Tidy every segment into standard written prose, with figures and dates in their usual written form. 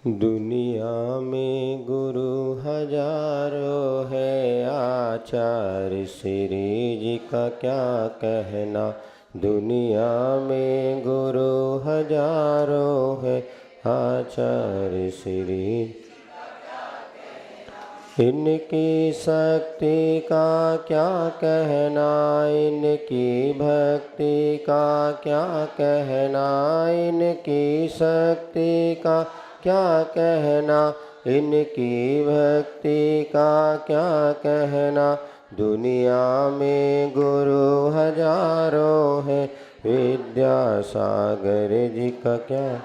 दुनिया में गुरु हजारों है, आचार्य श्री जी का क्या कहना। दुनिया में गुरु हजारों है, आचार्य श्री। इनकी शक्ति का क्या कहना, इनकी भक्ति का क्या कहना, इनकी शक्ति का क्या कहना, इनकी भक्ति का क्या कहना। दुनिया में गुरु हजारों है, विद्यासागर जी का क्या।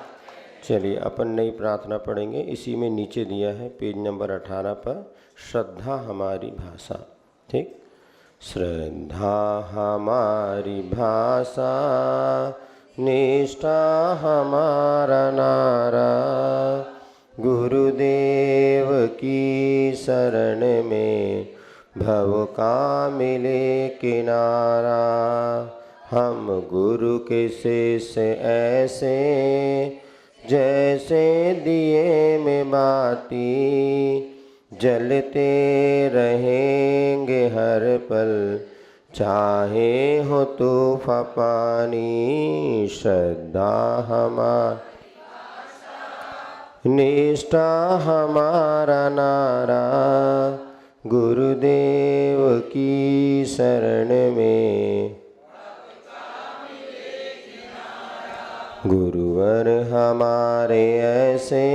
चलिए अपन नई प्रार्थना पढ़ेंगे। इसी में नीचे दिया है पेज नंबर 18 पर, श्रद्धा हमारी भाषा। ठीक। श्रद्धा हमारी भाषा, निष्ठा हमारा नारा, गुरुदेव की शरण में भव का मिले किनारा। हम गुरु के शिष्य ऐसे, जैसे दिए में बाती, जलते रहेंगे हर पल, चाहे हो तूफान पानी। श्रद्धा हमारी, निष्ठा हमारा नारा, गुरुदेव की शरण में। गुरुवर हमारे ऐसे,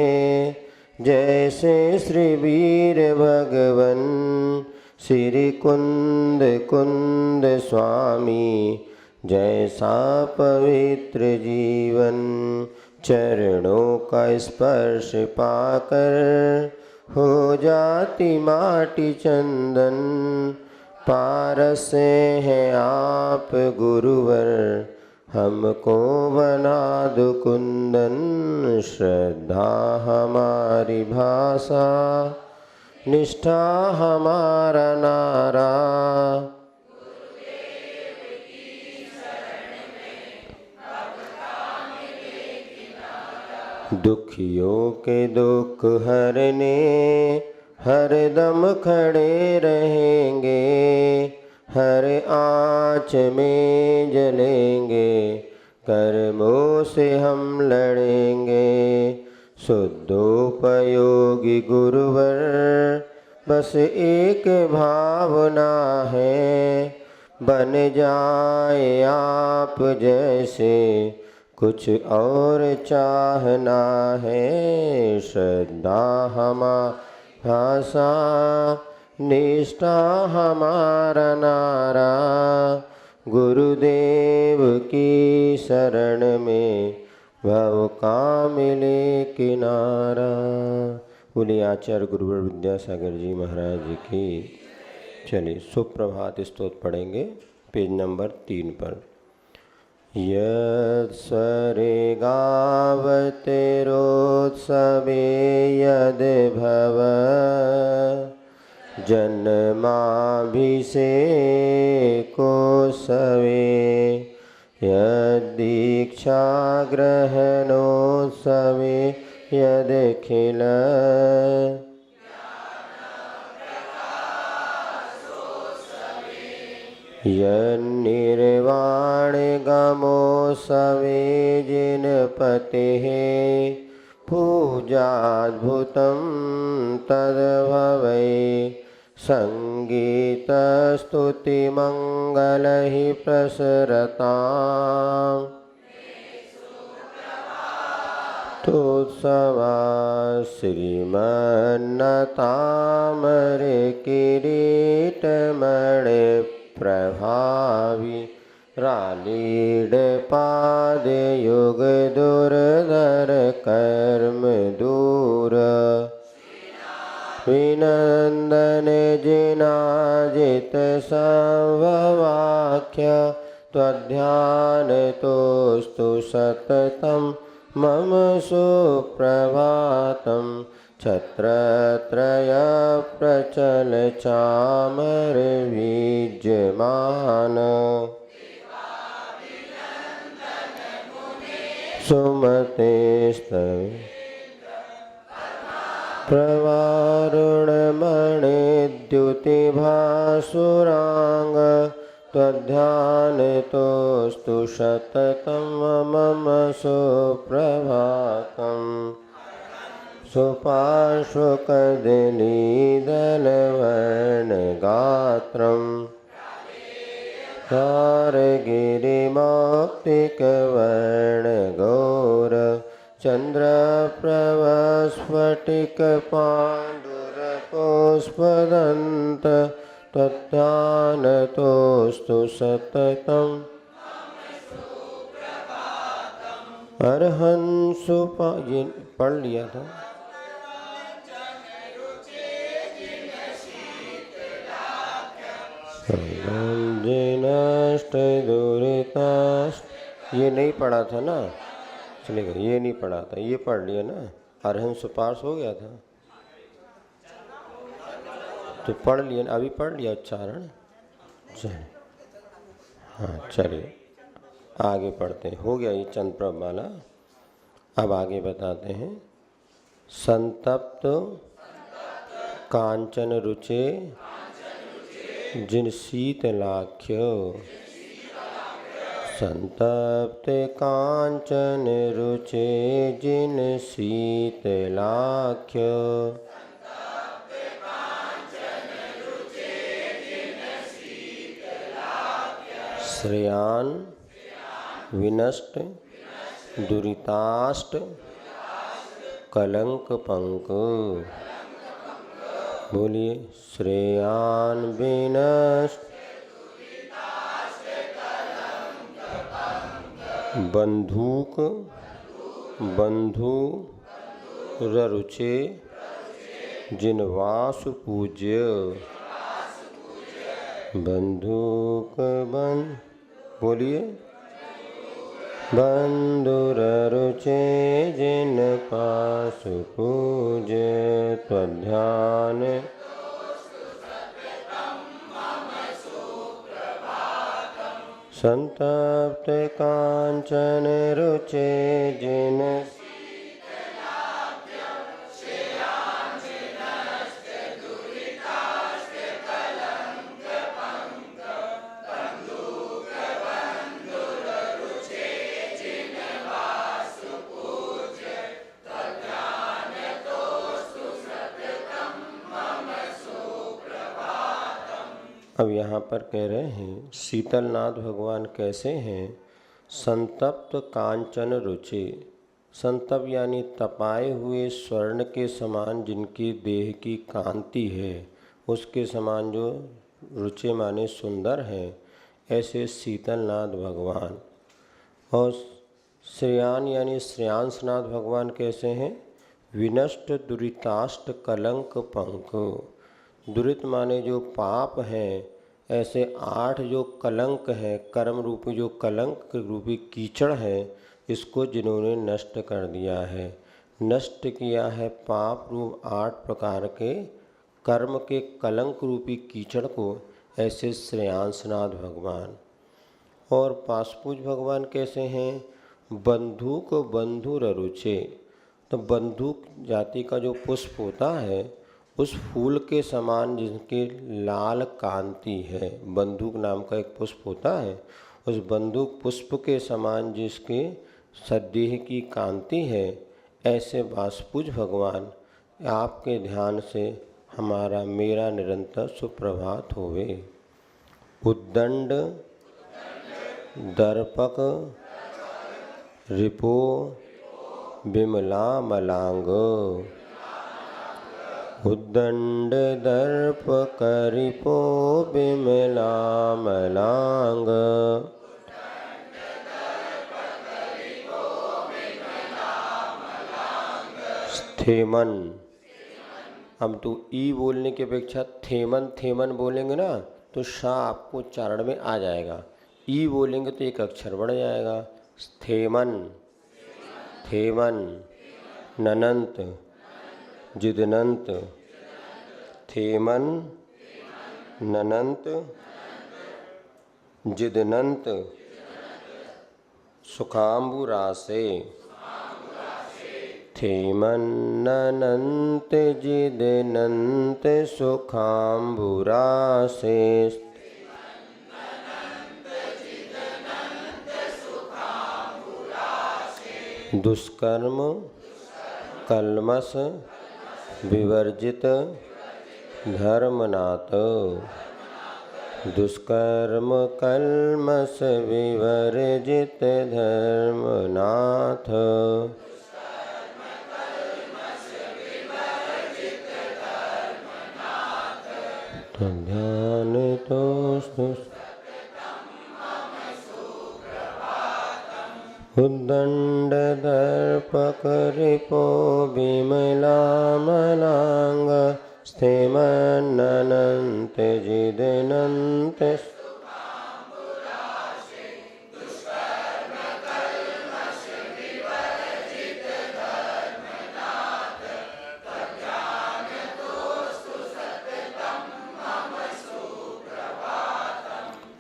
जैसे श्री वीर भगवन, श्री कुंद कुंद स्वामी, जैसा पवित्र जीवन। चरणों का स्पर्श पाकर हो जाती माटी चंदन, पारस हैं आप गुरुवर, हमको बना दो कुंदन। श्रद्धा हमारी भाषा, निष्ठा हमारा नारा, दुखियों के दुख हरने हर दम खड़े रहेंगे, हर आँच में जलेंगे, कर्मों से हम लड़ेंगे। शुद्धोपयोगी गुरुवर, बस एक भावना है, बन जाए आप जैसे, कुछ और चाहना है। श्रद्धा हमारी भाषा, निष्ठा हमारा नारा, गुरुदेव की शरण में भव का मिले किनारा। बोलिए आचार्य गुरुवर विद्यासागर जी महाराज जी की। चलिए सुप्रभात स्तोत्र पढ़ेंगे पेज नंबर 3 पर। यत्स्वरे गावते रोत्सवे यद्भव, जन्माभिषेकोत्सवे, यद्दीक्षा ग्रहणोत्सवे, यदखिल यन्निर्वाण गमोत्सवे, जिनपतेः पूजाद्भुतं तद्भवै। संगीतस्तुतिमङ्गलैः प्रसरताम्, तोत्सवा श्रीमन्नतामरे किरीटमणि प्रभावी, रालीडपाद युग दुर्धर कर्म दूर। विनंदन जिनाजित सर्ववाक्य, त्वध्यान तोस्तु सततम मम सुप्रभातम। छत्रत्रय प्रचल चामर विद्यमान, सुमते स्तवे प्रवारुणमणिद्युतिभासुराङ्ग त्वध्यानतोऽस्तु सततं मम सुप्रभातम् सुपार्श्वकदलीदलवर्णगात्रम् तारगिरिमौक्तिकवर्णगौर चन्द्रप्रभस्फटिकपाण्डुरपुष्पदन्त त्वत्तानतोऽस्तु सततम् अर्हन् सुपा ये पढ़ लिया था। जिनष्ट दुरिताष्ट ये नहीं पढ़ा था ना, चलेगा। ये नहीं पढ़ा था, ये पढ़ लिया ना। अर्हन सुपार्श हो गया था तो पढ़ लिया ना, अभी पढ़ लिया उच्चारण। चलिए हाँ चलिए आगे पढ़ते हैं। हो गया ये चंद प्रभ वाला। अब आगे बताते हैं। संतप्त कांचन रुचे जिन शीतलाख्य। संतप्त कांचन रुचे जिन शीतलाख्य। श्रेयान विनष्ट दुरिताष्ट कलंक पंक। बोलिए श्रेयान विनष्ट बंधुक बंधु ररुचे जिनवासु पूज्य। बंधुक बंध बोलिए बंधुररुचे जिन पासु पूज्य त्वध्यान। संतप्त कांचन रुचे जिन अब यहाँ पर कह रहे हैं शीतलनाथ भगवान कैसे हैं। संतप्त कांचन रुचे। संतप यानी तपाए हुए स्वर्ण के समान जिनकी देह की कांति है, उसके समान जो रुचे माने सुंदर हैं, ऐसे शीतलनाथ भगवान। और श्रेयान यानी श्रेयांसनाथ भगवान कैसे हैं। विनष्ट दुरिताष्ट कलंक पंक। दुरित माने जो पाप हैं, ऐसे 8 जो कलंक हैं, कर्म रूपी जो कलंक रूपी कीचड़ है, इसको जिन्होंने नष्ट कर दिया है। नष्ट किया है पाप रूप 8 प्रकार के कर्म के कलंक रूपी कीचड़ को, ऐसे श्रेयांसनाथ भगवान। और पाशपुज भगवान कैसे हैं। बंधुक बंधुर रुचे। तो बंधुक जाति का जो पुष्प होता है, उस फूल के समान जिनकी लाल कांति है। बंदूक नाम का एक पुष्प होता है, उस बंदूक पुष्प के समान जिसके सदेह की कांति है, ऐसे वासपुज भगवान आपके ध्यान से हमारा मेरा निरंतर सुप्रभात होवे। उद्दंड दर्पक रिपो बिमला मलांग। उद्दंड दर्प करिपो बिमला मलांग। स्थेमन। हम तो ई बोलने की अपेक्षा थेमन थेमन बोलेंगे ना, तो शा आपको उच्चारण में आ जाएगा। ई बोलेंगे तो एक अक्षर बढ़ जाएगा। स्थेमन थेमन ननंत जिदनंत थेमन ननंत जिदनंत सुखाम्बुरासे स्थेमन्ननन्त जिदनन्त सुखाम्बुरासे दुष्कर्म कल्मष विवर्जित धर्मनाथ। दुष्कर्म कल्मष विवर्जित धर्मनाथ। ध्यान तो उद्दंड दर्पक रिपो विमलामलांग स्थेमन्ननन्त जिदनन्त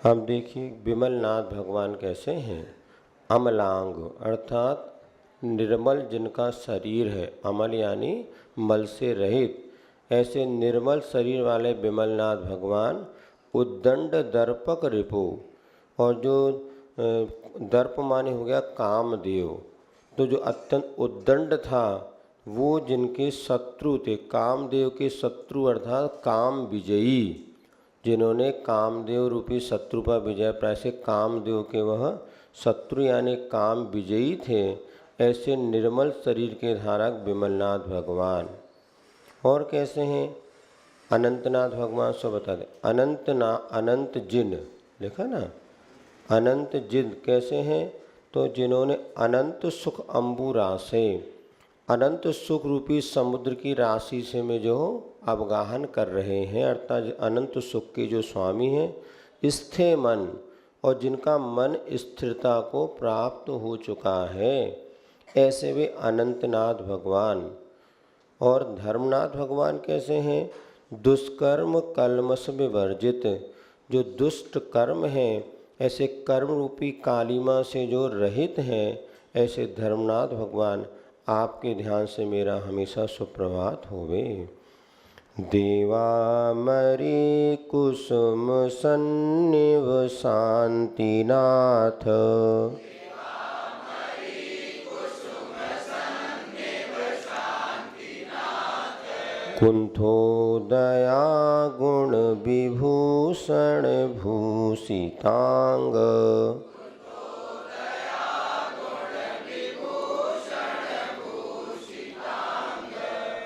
अब देखिए विमलनाथ भगवान कैसे हैं। अमलांग अर्थात निर्मल जिनका शरीर है, अमल यानी मल से रहित। ऐसे निर्मल शरीर वाले विमलनाथ भगवान उद्दंड दर्पक रिपु, और जो दर्प माने हो गया कामदेव, तो जो अत्यंत उद्दंड था वो जिनके शत्रु थे, कामदेव के शत्रु अर्थात काम विजयी, जिन्होंने कामदेव रूपी शत्रु पर विजय प्राप्त, ऐसे कामदेव के वह शत्रु यानी काम विजयी थे। ऐसे निर्मल शरीर के धारक विमलनाथ भगवान। और कैसे हैं अनंतनाथ भगवान, सो बता दें। अनंत जिन लिखा ना, अनंत जिन कैसे हैं, तो जिन्होंने अनंत सुख अंबु राशे, अनंत सुख रूपी समुद्र की राशि से में जो अवगाहन कर रहे हैं, अर्थात अनंत सुख के जो स्वामी हैं। स्थे मन, और जिनका मन स्थिरता को प्राप्त हो चुका है, ऐसे वे अनंतनाथ भगवान। और धर्मनाथ भगवान कैसे हैं, दुष्कर्म कल्मष विवर्जित, जो दुष्ट कर्म हैं, ऐसे कर्म रूपी कालिमा से जो रहित हैं, ऐसे धर्मनाथ भगवान आपके ध्यान से मेरा हमेशा सुप्रभात होवे। देवामरी कुसुम सन्निव शांतिनाथ, कुंथोदया गुण विभूषण भूषितांग,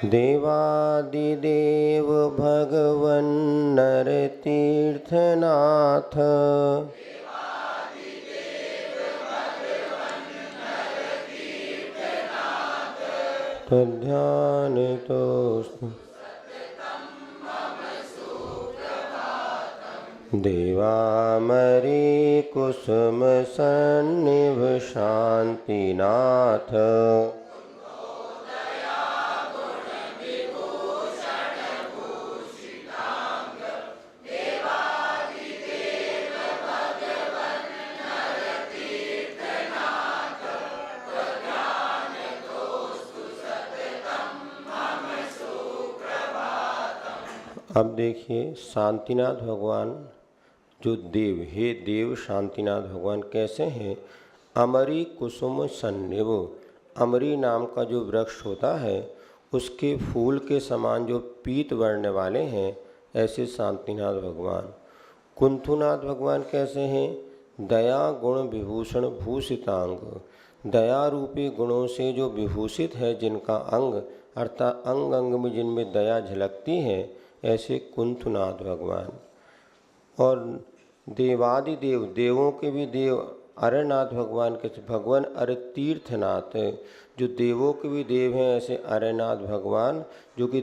देवादिदेव भगवन नर तीर्थनाथ, तो ध्यान तो देवामरी कुसुम सन्निभ शांतिनाथ, अब देखिए शांतिनाथ भगवान जो देव, हे देव शांतिनाथ भगवान कैसे हैं। अमरी कुसुम सन्निव, अमरी नाम का जो वृक्ष होता है उसके फूल के समान जो पीत वर्ण वाले हैं, ऐसे शांतिनाथ भगवान। कुंथुनाथ भगवान कैसे हैं, दया गुण विभूषण भूषितांग, दया रूपी गुणों से जो विभूषित है जिनका अंग, अर्थात अंग अंग में जिनमें दया झलकती है, ऐसे कुंथुनाथ भगवान। और देवादिदेव, देवों के भी देव अरनाथ भगवान के, भगवान अरे तीर्थनाथ, जो देवों के भी देव हैं, ऐसे अरनाथ भगवान जो कि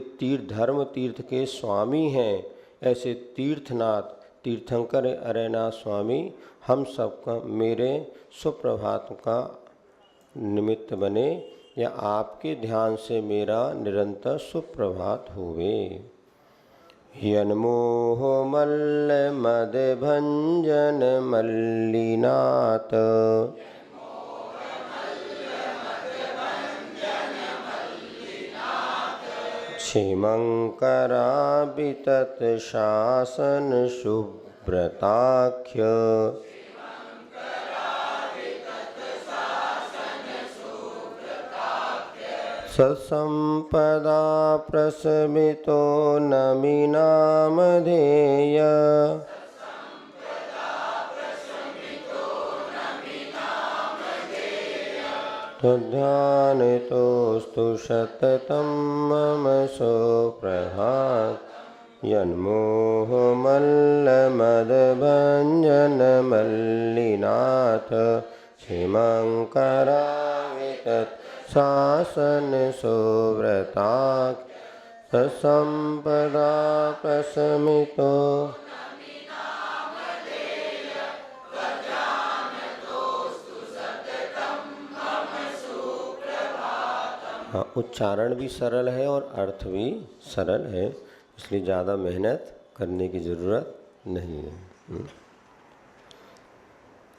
धर्म तीर्थ के स्वामी हैं, ऐसे तीर्थनाथ तीर्थंकर अरनाथ स्वामी हम सबका मेरे सुप्रभात का निमित्त बने, या आपके ध्यान से मेरा निरंतर सुप्रभात होवे। यन्मोह मल्ल मद भंजन मल्लिनाथ, क्षेमंकराभितत् शासन शुभ्रताख्य सत्संपदा प्रशमितो नमिनामधेय ध्यानतोस्तु सततं मम सुप्रभात यन्मोहमल्लमदभञ्जनमल्लिनाथ क्षेमंकरावितत् शासन सुव्रताख्य सत्संपदा प्रशमितो। हाँ, उच्चारण भी सरल है और अर्थ भी सरल है, इसलिए ज़्यादा मेहनत करने की ज़रूरत नहीं है।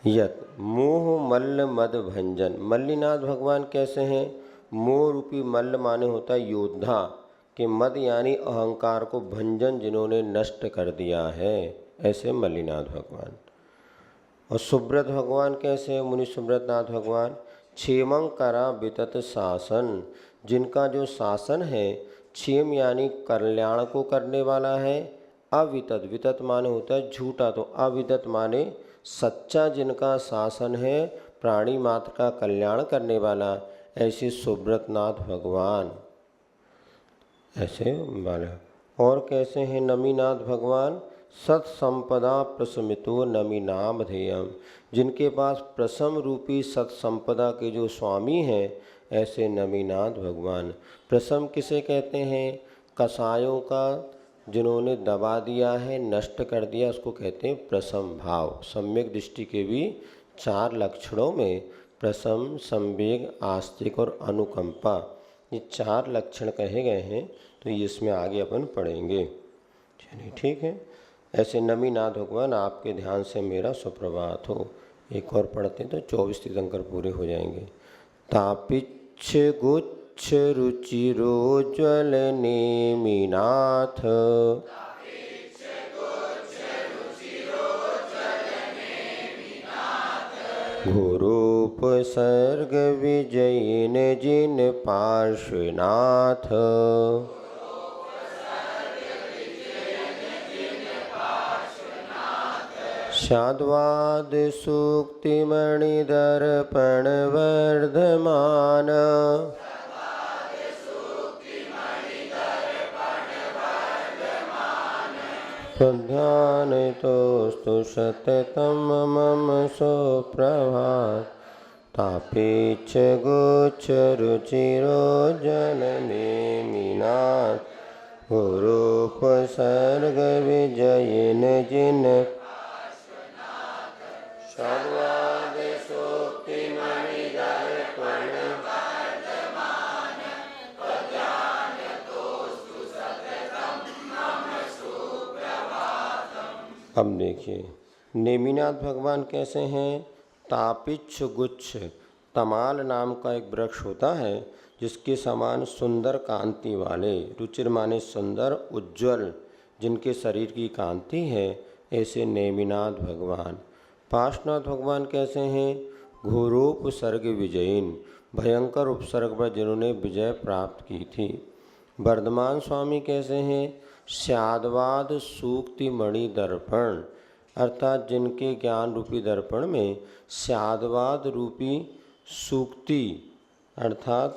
यत मोह मल्ल मद भंजन, मल्लिनाथ भगवान कैसे हैं? मोह रूपी मल्ल माने होता है योद्धा के मद यानी अहंकार को भंजन जिन्होंने नष्ट कर दिया है, ऐसे मल्लिनाथ भगवान। और सुब्रत भगवान कैसे हैं? मुनि सुब्रतनाथ भगवान क्षेमंकरा वितत शासन, जिनका जो शासन है क्षेम यानी कल्याण को करने वाला है, अवितत, वितत माने होता है झूठा, तो अवितत माने सच्चा जिनका शासन है प्राणी मात्र का कल्याण करने वाला, ऐसे सुब्रतनाथ भगवान ऐसे वाले। और कैसे हैं नमीनाथ भगवान? सत्संपदा प्रशमितो नमीनाम धेयम, जिनके पास प्रसम रूपी सत्संपदा के जो स्वामी हैं ऐसे नमीनाथ भगवान। प्रसम किसे कहते हैं? कसायों का जिन्होंने दबा दिया है, नष्ट कर दिया, उसको कहते हैं प्रसम भाव। सम्यक दृष्टि के भी 4 लक्षणों में प्रसम, संवेग, आस्तिक और अनुकंपा, ये 4 लक्षण कहे गए हैं, तो ये इसमें आगे अपन पढ़ेंगे। चलिए ठीक है। ऐसे नमीनाथ भगवान आपके ध्यान से मेरा सुप्रभात हो। एक और पढ़ते हैं तो 24 तीर्थंकर पूरे हो जाएंगे। तापिच्छ गुच्छ रुचिरोज्ज्वल नेमिनाथ, घोरोपसर्ग विजयिन जिन पार्श्वनाथ, शाद्वाद सूक्तिमणिदर्पण वर्धमान, ध्यानतोस्तु सततं मम सुप्रभात। तापेच्छ गुच्छ रुचिरोज्ज्वल नेमिनाथ, गुरूपसर्ग विजयिन जिन शाद्वाद सूक्तिमणिदर्पण। अब देखिए नेमिनाथ भगवान कैसे हैं? तापिच्छ गुच्छ, तमाल नाम का एक वृक्ष होता है जिसके समान सुंदर कांति वाले, रुचिर माने सुंदर, उज्ज्वल, जिनके शरीर की कांति है, ऐसे नेमिनाथ भगवान। पार्श्वनाथ भगवान कैसे हैं? घोरोपसर्ग विजयीन, भयंकर उपसर्ग पर जिन्होंने विजय प्राप्त की थी। वर्धमान स्वामी कैसे हैं? शाद्वाद सूक्ति मणि दर्पण, अर्थात जिनके ज्ञान रूपी दर्पण में शाद्वाद रूपी सूक्ति अर्थात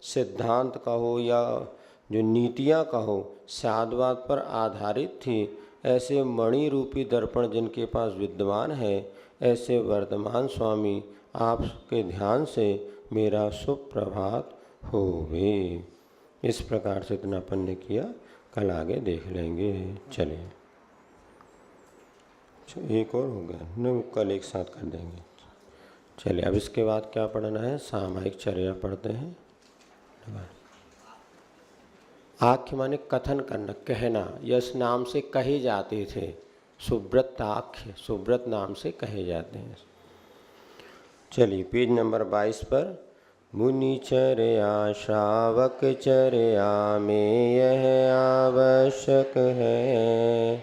सिद्धांत कहो या जो नीतियाँ कहो शाद्वाद पर आधारित थी, ऐसे मणि रूपी दर्पण जिनके पास विद्यमान है, ऐसे वर्धमान स्वामी आपके ध्यान से मेरा सुप्रभात होवे। इस प्रकार से इतना अपन ने किया, कल आगे देख लेंगे। चलिए एक और हो गया न, कल एक साथ कर देंगे। चलिए अब इसके बाद क्या पढ़ना है? सामायिक चर्या पढ़ते हैं। आख्य माने कथन करना, कहना, यश नाम से कहे जाते थे। सुब्रताख्य, सुब्रत नाम से कहे जाते हैं। चलिए पेज नंबर 22 पर मुनिचर्या श्रावक चर्या में यह आवश्यक है।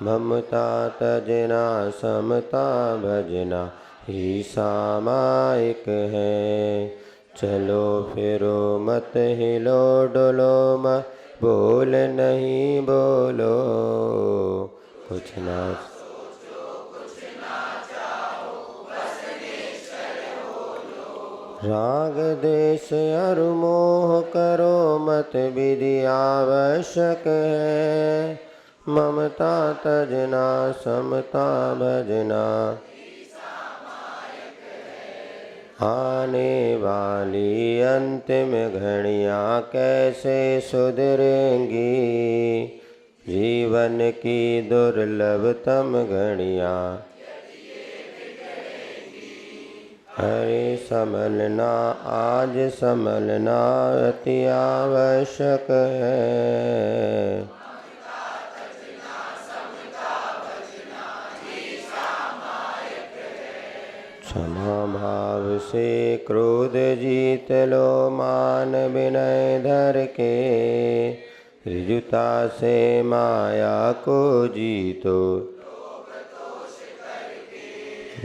ममता तजना समता भजना ही सामायिक है। चलो फिरो मत हिलो डोलो मत बोल नहीं बोलो कुछ ना राग देश और मोह करो मत विधि आवश्यक है। ममता तजना समता भजना आने वाली अंतिम घड़ियाँ कैसे सुधरेंगी। जीवन की दुर्लभतम घड़ियाँ अरे संभलना आज संभलना अति आवश्यक है। क्षमा भाव से क्रोध जीत लो मान विनय धर के। ऋजुता से माया को जीतो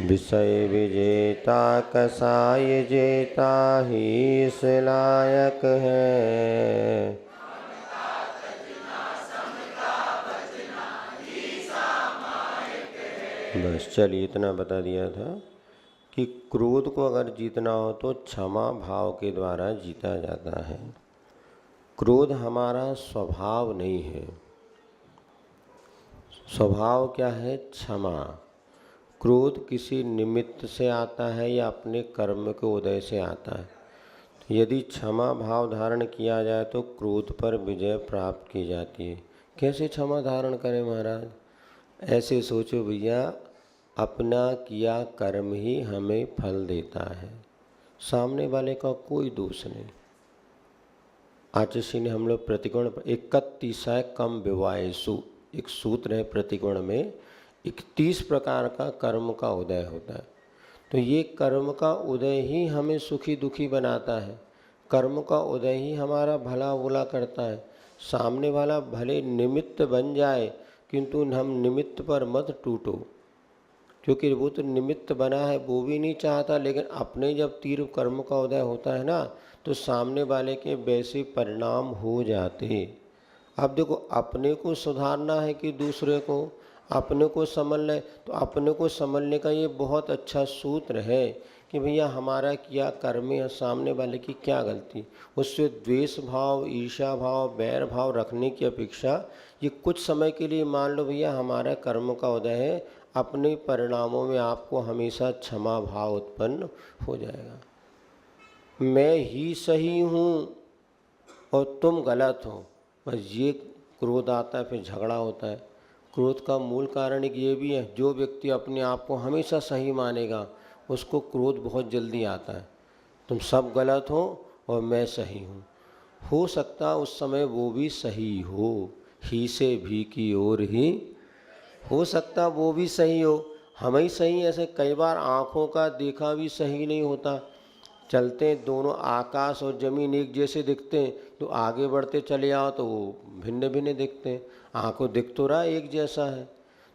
विषय विजेता कसाय जेता ही इस लायक है। बस चलिए इतना बता दिया था कि क्रोध को अगर जीतना हो तो क्षमा भाव के द्वारा जीता जाता है। क्रोध हमारा स्वभाव नहीं है। स्वभाव क्या है? क्षमा। क्रोध किसी निमित्त से आता है या अपने कर्म के उदय से आता है। यदि क्षमा भाव धारण किया जाए तो क्रोध पर विजय प्राप्त की जाती है। कैसे क्षमा धारण करें महाराज? ऐसे सोचो भैया, अपना किया कर्म ही हमें फल देता है, सामने वाले का कोई दोष नहीं। आचार्य ने हम लोग प्रतिगुण 31 कम विवाहेषु एक सूत्र है, प्रतिगुण में 31 प्रकार का कर्म का उदय होता है। तो ये कर्म का उदय ही हमें सुखी दुखी बनाता है। कर्म का उदय ही हमारा भला बुरा करता है। सामने वाला भले निमित्त बन जाए किंतु हम निमित्त पर मत टूटो, क्योंकि वो तो निमित्त बना है, वो भी नहीं चाहता। लेकिन अपने जब तीव्र कर्म का उदय होता है ना, तो सामने वाले के वैसे परिणाम हो जाते। अब देखो, अपने को सुधारना है कि दूसरे को? अपने को संभलना है। तो अपने को संभलने का ये बहुत अच्छा सूत्र है कि भैया हमारा किया कर्म है, सामने वाले की क्या गलती। उससे द्वेष भाव, ईर्ष्या भाव, बैर भाव रखने की अपेक्षा ये कुछ समय के लिए मान लो भैया हमारा कर्म का उदय है, अपने परिणामों में आपको हमेशा क्षमा भाव उत्पन्न हो जाएगा। मैं ही सही हूँ और तुम गलत हो, बस ये क्रोध आता है, फिर झगड़ा होता है। क्रोध का मूल कारण एक ये भी है, जो व्यक्ति अपने आप को हमेशा सही मानेगा उसको क्रोध बहुत जल्दी आता है। तुम सब गलत हो और मैं सही हूँ। हो सकता उस समय वो भी सही हो, ही से भी की ओर ही हो सकता वो भी सही हो, हम ही सही। ऐसे कई बार आँखों का देखा भी सही नहीं होता। चलते दोनों आकाश और ज़मीन एक जैसे दिखते हैं, तो आगे बढ़ते चले आओ तो वो भिन्न भिन्न दिखते हैं। आँखों दिख तो रहा एक जैसा है।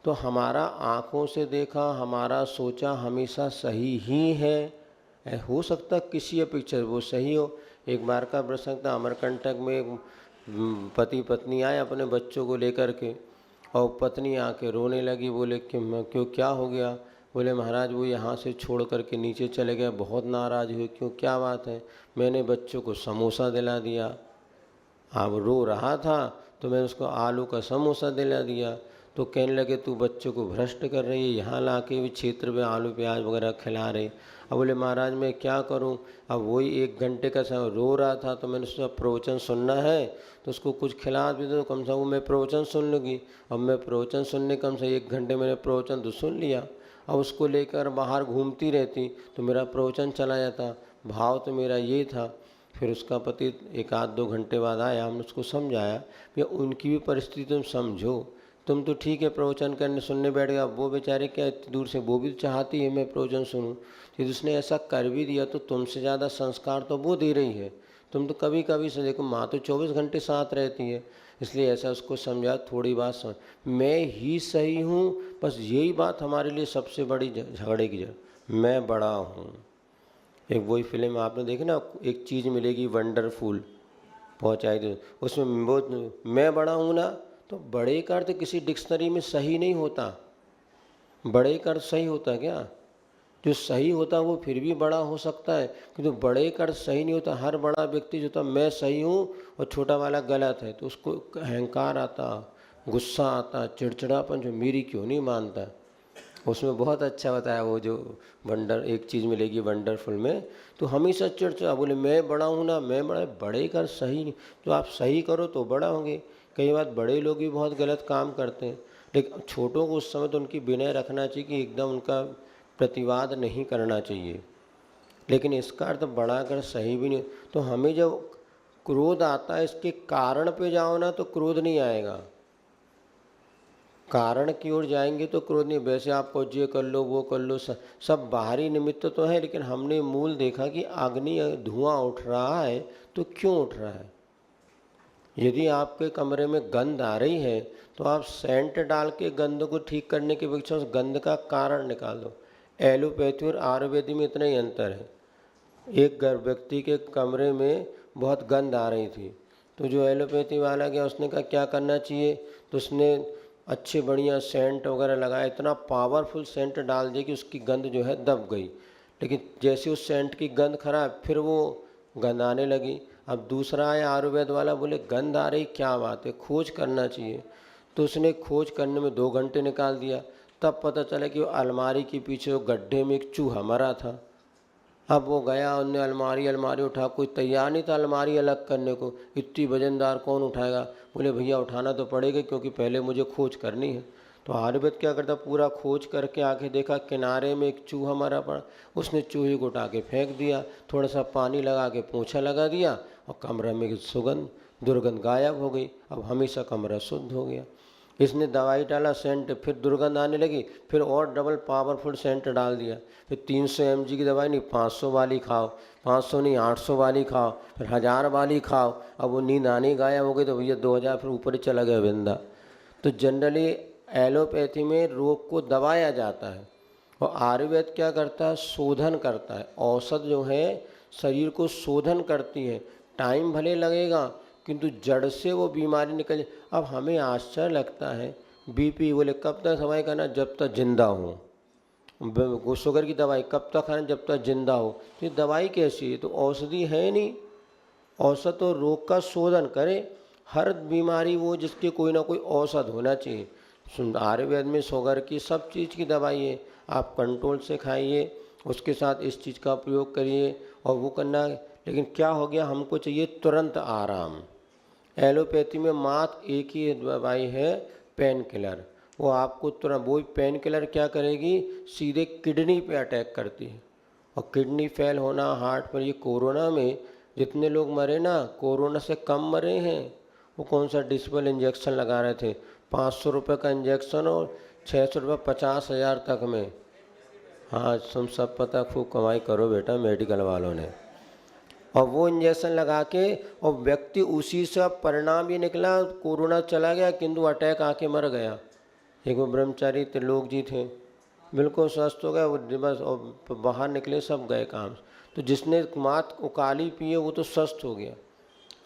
तो हमारा आँखों से देखा, हमारा सोचा हमेशा सही ही है। हो सकता किसी अपेक्षा वो सही हो। एक बार का प्रसंग था, अमरकंटक में एक पति पत्नी आए अपने बच्चों को लेकर के, और पत्नी आके रोने लगी। बोले कि मैं क्यों, क्या हो गया? बोले महाराज वो यहाँ से छोड़ कर के नीचे चले गए, बहुत नाराज़ हुए। क्यों, क्या बात है? मैंने बच्चों को समोसा दिला दिया। अब रो रहा था तो मैं उसको आलू का समोसा दिला दिया। तो कहने लगे तू बच्चों को भ्रष्ट कर रही है, यहाँ ला के भी क्षेत्र में आलू प्याज वगैरह खिला रही। अब बोले महाराज मैं क्या करूं? अब वही 1 घंटे का समय रो रहा था, तो मैंने उसका प्रवचन सुनना है तो उसको कुछ खिला भी दो, कम से कम मैं प्रवचन सुन लूँगी। अब मैं प्रवचन सुनने कम से 1 घंटे मैंने प्रवचन तो सुन लिया। अब उसको लेकर बाहर घूमती रहती तो मेरा प्रवचन चला जाता। भाव तो मेरा ये था। फिर उसका पति 1 आध 2 घंटे बाद आया, हमने उसको समझाया भैया उनकी भी परिस्थिति तुम समझो। तुम तो ठीक है प्रवचन करने सुनने बैठ गया, वो बेचारे क्या इतनी दूर से वो भी चाहती है मैं प्रवचन सुनूं। यदि उसने ऐसा कर भी दिया तो तुमसे ज़्यादा संस्कार तो वो दे रही है। तुम तो कभी कभी से देखो, माँ तो 24 घंटे साथ रहती है, इसलिए ऐसा उसको समझा, थोड़ी बात समझ, मैं ही सही हूँ, बस यही बात हमारे लिए सबसे बड़ी झगड़े की जगह, मैं बड़ा हूँ। एक वही फिल्म आपने देखी ना, एक चीज़ मिलेगी वंडरफुल पहुँचाई दो, उसमें वो मैं बड़ा हूँ ना, तो बड़े का अर्थ किसी डिक्शनरी में सही नहीं होता। बड़े का अर्थ सही होता क्या? जो सही होता वो फिर भी बड़ा हो सकता है, किंतु बड़े का अर्थ सही नहीं होता। हर बड़ा व्यक्ति जो होता मैं सही हूँ और छोटा वाला गलत है, तो उसको अहंकार आता, गुस्सा आता, चिड़चिड़ापन, जो मेरी क्यों नहीं मानता। उसमें बहुत अच्छा बताया वो जो एक चीज़ मिलेगी वंडरफुल में, तो हमेशा चिड़चिड़ा, बोले मैं बड़ा हूँ ना, मैं बड़े कर सही नहीं, तो आप सही करो तो बड़ा होंगे। कई बार बड़े लोग भी बहुत गलत काम करते हैं, लेकिन छोटों को उस समय तो उनकी विनय रखना चाहिए कि एकदम उनका प्रतिवाद नहीं करना चाहिए। लेकिन इसका अर्थ बड़ा कर सही भी नहीं। तो हमें जब क्रोध आता है, इसके कारण पे जाओ ना तो क्रोध नहीं आएगा। कारण की ओर जाएंगे तो क्रोध नहीं। वैसे आपको ये कर लो वो कर लो, सब बाहरी निमित्त तो है, लेकिन हमने मूल देखा कि अग्नि धुआं उठ रहा है तो क्यों उठ रहा है। यदि आपके कमरे में गंध आ रही है तो आप सेंट डाल के गंध को ठीक करने की अपेक्षा उस गंध का कारण निकाल दो। एलोपैथी और आयुर्वेदी में इतना ही अंतर है। एक व्यक्ति के कमरे में बहुत गंध आ रही थी, तो जो एलोपैथी वाला गया उसने कहा क्या करना चाहिए, तो उसने अच्छे बढ़िया सेंट वगैरह लगाया, इतना पावरफुल सेंट डाल दिया कि उसकी गंध जो है दब गई। लेकिन जैसे उस सेंट की गंध खराब, फिर वो गंध आने लगी। अब दूसरा आया आयुर्वेद वाला, बोले गंध आ रही क्या बात है, खोज करना चाहिए। तो उसने खोज करने में 2 घंटे निकाल दिया, तब पता चला कि वो अलमारी के पीछे वो गड्ढे में एक चूहा मरा था। अब वो गया, उनने अलमारी उठा, कोई तैयार नहीं था अलमारी अलग करने को, इतनी वजनदार कौन उठाएगा। बोले भैया उठाना तो पड़ेगा क्योंकि पहले मुझे खोज करनी है। तो आयुर्वेद क्या करता, पूरा खोज करके आके देखा किनारे में एक चूहा मरा पड़ा, उसने चूहे को उठा के फेंक दिया, थोड़ा सा पानी लगा के पोंछा लगा दिया और कमरा में दुर्गंध गायब हो गई। अब हमेशा कमरा शुद्ध हो गया। इसने दवाई डाला सेंट, फिर दुर्गंध आने लगी, फिर और डबल पावरफुल सेंट डाल दिया। फिर 300 mg की दवाई नहीं, 500 वाली खाओ, 500 नहीं 800 वाली खाओ, फिर 1000 वाली खाओ। अब वो नींद आने गायब हो गई तो भैया 2000 फिर ऊपर ही चला गया बिंदा। तो जनरली एलोपैथी में रोग को दबाया जाता है और आयुर्वेद क्या करता है, शोधन करता है। औषध जो है शरीर को शोधन करती है, टाइम भले लगेगा किंतु जड़ से वो बीमारी निकल जाए। अब हमें आश्चर्य लगता है, बीपी बोले कब तक दवाई खाना, जब तक जिंदा हो। शुगर की दवाई कब तक खाना, जब तक जिंदा हो। तो ये दवाई कैसी है, तो औषधि है नहीं। औषध तो रोग का शोधन करे, हर बीमारी वो जिसके कोई ना कोई औषध होना चाहिए। आयुर्वेद में शुगर की सब चीज़ की दवाई है, आप कंट्रोल से खाइए, उसके साथ इस चीज़ का प्रयोग करिए और वो करना। लेकिन क्या हो गया, हमको चाहिए तुरंत आराम। एलोपैथी में मात्र एक ही दवाई है, पेन किलर। वो आपको तुरंत, वो पेन किलर क्या करेगी, सीधे किडनी पे अटैक करती है और किडनी फेल होना, हार्ट पर। ये कोरोना में जितने लोग मरे ना, कोरोना से कम मरे हैं। वो कौन सा डिस्पल इंजेक्शन लगा रहे थे, 500 रुपये का इंजेक्शन और 600 रुपये 50,000 तक में। हाँ तुम सब पता, खूब कमाई करो बेटा मेडिकल वालों ने। और वो इंजेक्शन लगा के, और व्यक्ति उसी से परिणाम ये निकला, कोरोना चला गया किंतु अटैक आके मर गया। एक वो ब्रह्मचारी त्रिलोक जी थे, बिल्कुल स्वस्थ हो गए, वो बस और बाहर निकले सब गए काम। तो जिसने मात उकाली पिए वो तो स्वस्थ हो गया।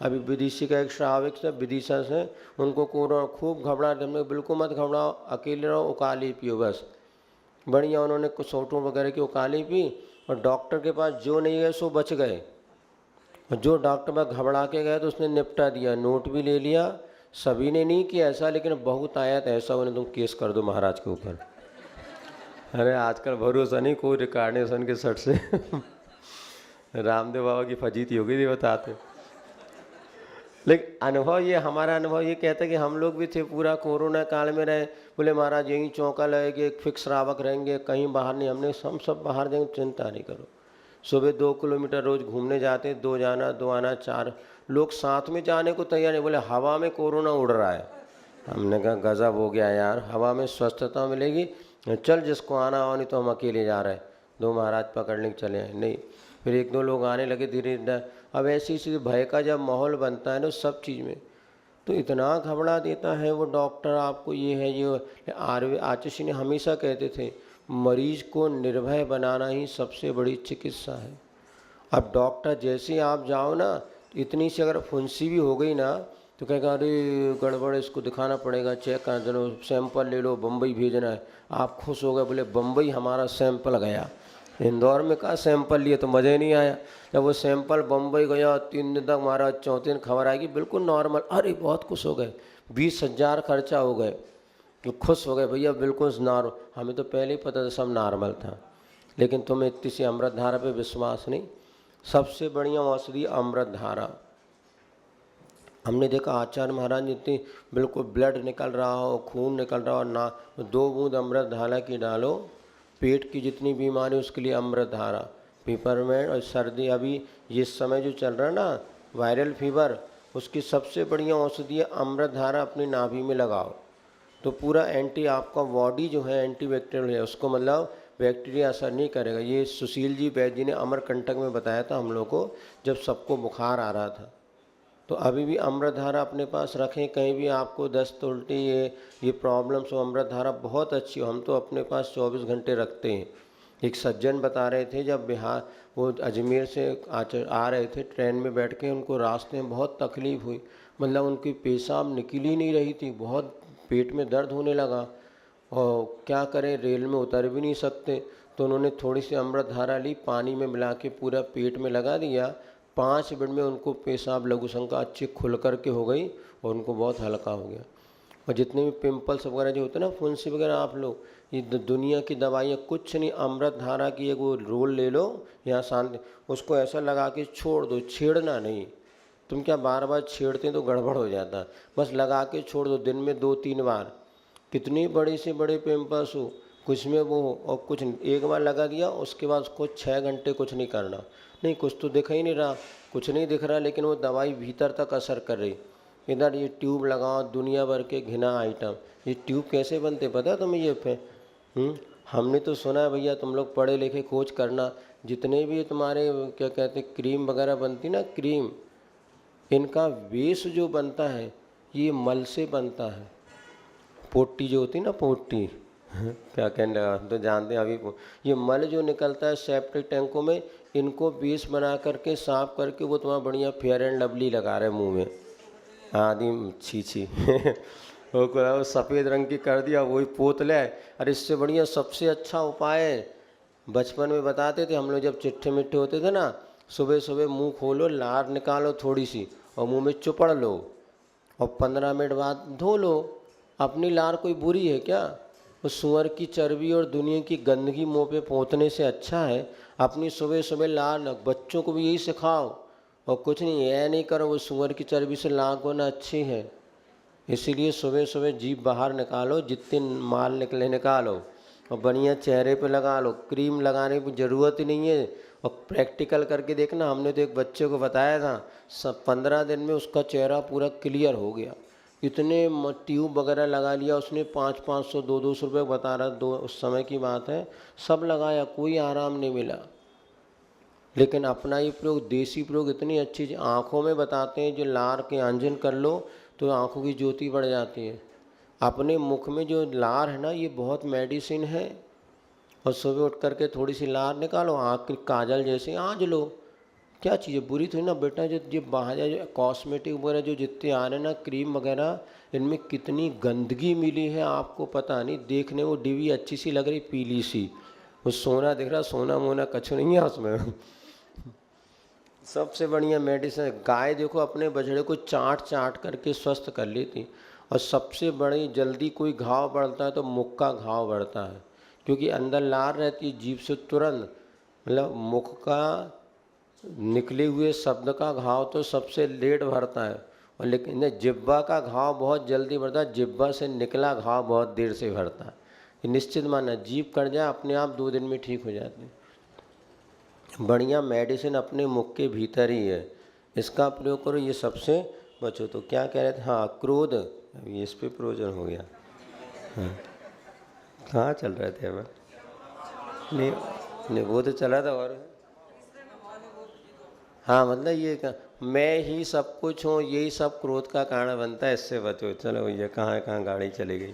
अभी विदिशा का एक श्रावक से, विदिशा से, उनको कोरोना खूब घबरा, हमने बिल्कुल मत घबराओ, अकेले रहो, उकाली पियो बस। बढ़िया उन्होंने कुछ सोटों वगैरह की उकाली पी और डॉक्टर के पास जो नहीं गए सो बच गए, और जो डॉक्टर में घबरा के गए तो उसने निपटा दिया, नोट भी ले लिया। सभी ने नहीं किया ऐसा, लेकिन बहुत आया था ऐसा, उन्हें तुम केस कर दो महाराज के ऊपर। अरे आजकल भरोसा नहीं, कोई रिकॉर्डेशन के सट से रामदेव बाबा की फजीती हो गई थी बताते। लेकिन अनुभव ये, हमारा अनुभव ये कहता है कि हम लोग भी थे पूरा कोरोना काल में रहे, बोले महाराज यहीं चौका लगेंगे, फिक्स रावक रहेंगे, कहीं बाहर नहीं। हमने हम सब बाहर जाएंगे, चिंता नहीं करो। सुबह 2 किलोमीटर रोज घूमने जाते, 2 जाना 2 आना 4। लोग साथ में जाने को तैयार नहीं, बोले हवा में कोरोना उड़ रहा है, हमने कहा गजब हो गया यार, हवा में स्वस्थता मिलेगी, चल जिसको आना हो, नहीं तो हम अकेले जा रहे हैं। दो महाराज पकड़ने के चले आए, नहीं। फिर एक दो लोग आने लगे धीरे धीरे। अब ऐसी इसी भय का जब माहौल बनता है ना सब चीज़ में, तो इतना घबरा देता है वो डॉक्टर, आपको ये है ये। आचार्य ने हमेशा कहते थे मरीज को निर्भय बनाना ही सबसे बड़ी चिकित्सा है। अब डॉक्टर जैसे आप जाओ ना, तो इतनी सी अगर फुंसी भी हो गई ना तो कहेगा अरे गड़बड़, इसको दिखाना पड़ेगा, चेक कर दो, सैंपल ले लो, बम्बई भेजना है। आप खुश हो गए, बोले बम्बई हमारा सैंपल गया। इंदौर में कहा सैंपल लिए तो मज़ा ही नहीं आया। जब वो सैंपल बम्बई गया 3 दिन तक हमारा, चौथे दिन खबर आएगी बिल्कुल नॉर्मल। अरे बहुत खुश हो गए, 20,000 खर्चा हो गए, तो खुश हो गए भैया बिल्कुल नॉर्मल। हमें तो पहले ही पता था सब नॉर्मल था, लेकिन तुम्हें इतनी सी अमृत धारा पे विश्वास नहीं। सबसे बढ़िया औषधि अमृत धारा। हमने देखा आचार्य महाराज जितनी बिल्कुल ब्लड निकल रहा हो, खून निकल रहा हो ना, 2 बूंद अमृत धारा की डालो, पेट की जितनी बीमारी उसके लिए अमृत धारा, पिपरमेंट। और सर्दी अभी ये समय जो चल रहा है ना वायरल फीवर, उसकी सबसे बढ़िया औषधि है अमृत धारा। अपनी नाभि में लगाओ तो पूरा एंटी, आपका बॉडी जो है एंटीबैक्टीरियल है, उसको मतलब बैक्टीरिया असर नहीं करेगा। ये सुशील जी वैद्य जी ने अमरकंटक में बताया था हम लोग को, जब सबको बुखार आ रहा था। तो अभी भी अमृत धारा अपने पास रखें, कहीं भी आपको दस्त उल्टी ये प्रॉब्लम्स हो, अमृत धारा बहुत अच्छी हो। हम तो अपने पास 24 घंटे रखते हैं। एक सज्जन बता रहे थे जब बिहार वो अजमेर से आ रहे थे ट्रेन में बैठ के, उनको रास्ते में बहुत तकलीफ़ हुई, मतलब उनकी पेशाब निकल ही नहीं रही थी, बहुत पेट में दर्द होने लगा और क्या करें, रेल में उतर भी नहीं सकते। तो उन्होंने थोड़ी सी अमृत धारा ली, पानी में मिला के पूरा पेट में लगा दिया। 5 मिनट में उनको पेशाब लघु शंका अच्छी खुल करके हो गई और उनको बहुत हल्का हो गया। और जितने भी पिंपल्स वगैरह जो होते हैं ना, फुंसी वगैरह, आप लोग ये दुनिया की दवाइयाँ कुछ नहीं, अमृत धारा की एक वो रोल ले लो या शांति, उसको ऐसा लगा के छोड़ दो, छेड़ना नहीं। तुम क्या बार बार छेड़ते हैं तो गड़बड़ हो जाता है, बस लगा के छोड़ दो, दिन में 2-3 बार। कितनी बड़े से बड़े पिंपल्स हो, कुछ में वो हो, और कुछ एक बार लगा दिया उसके बाद उसको 6 घंटे कुछ नहीं करना। नहीं कुछ तो दिख ही नहीं रहा, कुछ नहीं दिख रहा, लेकिन वो दवाई भीतर तक असर कर रही। इधर ये ट्यूब लगाओ, दुनिया भर के घिना आइटम। ये ट्यूब कैसे बनते पता है तुम्हें? ये हमने तो सुना है भैया, तुम लोग पढ़े लिखे खोज करना, जितने भी तुम्हारे क्या कहते क्रीम वगैरह बनती ना, क्रीम, इनका बेस जो बनता है ये मल से बनता है। पोटी जो होती ना, पोटी क्या कहने लगा, तो जानते हैं अभी। ये मल जो निकलता है सेप्टिक टैंकों में, इनको बेस बना करके साफ करके वो तुम्हारा बढ़िया फेयर एंड लवली लगा रहे मुंह में। आदि छी छी वो सफ़ेद रंग की कर दिया, वही पोत ले। अरे इससे बढ़िया सबसे अच्छा उपाय है, बचपन में बताते थे हम लोग जब चिट्ठे मिट्ठे होते थे ना, सुबह सुबह मुंह खोलो, लार निकालो थोड़ी सी और मुंह में चुपड़ लो और 15 मिनट बाद धो लो। अपनी लार कोई बुरी है क्या? उस सुअर की चर्बी और दुनिया की गंदगी मुंह पे पोंछने से अच्छा है अपनी सुबह सुबह लार। बच्चों को भी यही सिखाओ, और कुछ नहीं, यह नहीं करो वो सुअर की चर्बी से लार होना अच्छी है। इसीलिए सुबह सुबह जीभ बाहर निकालो, जितने माल निकले निकालो और बढ़िया चेहरे पे लगा लो। क्रीम लगाने की ज़रूरत ही नहीं है। और प्रैक्टिकल करके देखना, हमने तो एक बच्चे को बताया था, सब 15 दिन में उसका चेहरा पूरा क्लियर हो गया। इतने ट्यूब वगैरह लगा लिया उसने, 500-500 200 रुपये बता रहा, उस समय की बात है, सब लगाया, कोई आराम नहीं मिला। लेकिन अपना ही प्रयोग, देसी प्रयोग इतनी अच्छी चीज़। आँखों में बताते हैं जो लार के आंजन कर लो तो आँखों की ज्योति बढ़ जाती है। अपने मुख में जो लार है ना, ये बहुत मेडिसिन है। और सुबह उठ करके थोड़ी सी लार निकालो, आँख की काजल जैसे आँच लो। क्या चीज़ बुरी थोड़ी ना बेटा। जो बाहर जो कॉस्मेटिक वगैरह जो जितने आ रहे हैं ना, क्रीम वगैरह, इनमें कितनी गंदगी मिली है आपको पता नहीं। देखने वो डिवी अच्छी सी लग रही, पीली सी, वो सोना दिख रहा, सोना मोना कछु नहीं है उसमें। सबसे बढ़िया मेडिसिन गाय देखो अपने बछड़े को चाट चाट करके स्वस्थ कर लेती। और सबसे बड़ी जल्दी कोई घाव बढ़ता है तो मुख का घाव बढ़ता है, क्योंकि अंदर लार रहती है, जीभ से तुरंत, मतलब मुख का निकले हुए शब्द का घाव तो सबसे लेट भरता है, और लेकिन जिब्बा का घाव बहुत जल्दी भरता है, जिब्बा से निकला घाव बहुत देर से भरता है। ये निश्चित मानना, जीभ कट जाए अपने आप 2 दिन में ठीक हो जाती है। बढ़िया मेडिसिन अपने मुख के भीतर ही है, इसका प्रयोग करो, ये सबसे बचो। तो क्या कह रहे थे, हाँ, क्रोध अभी इस पे प्रयोजन हो गया। हाँ, कहाँ चल रहे थे अब? नहीं नहीं, वो तो चला था। और हाँ, मतलब ये मैं ही सब कुछ हूँ, यही सब क्रोध का कारण बनता है। इससे बचो। चलो भैया, कहाँ कहाँ गाड़ी चली गई।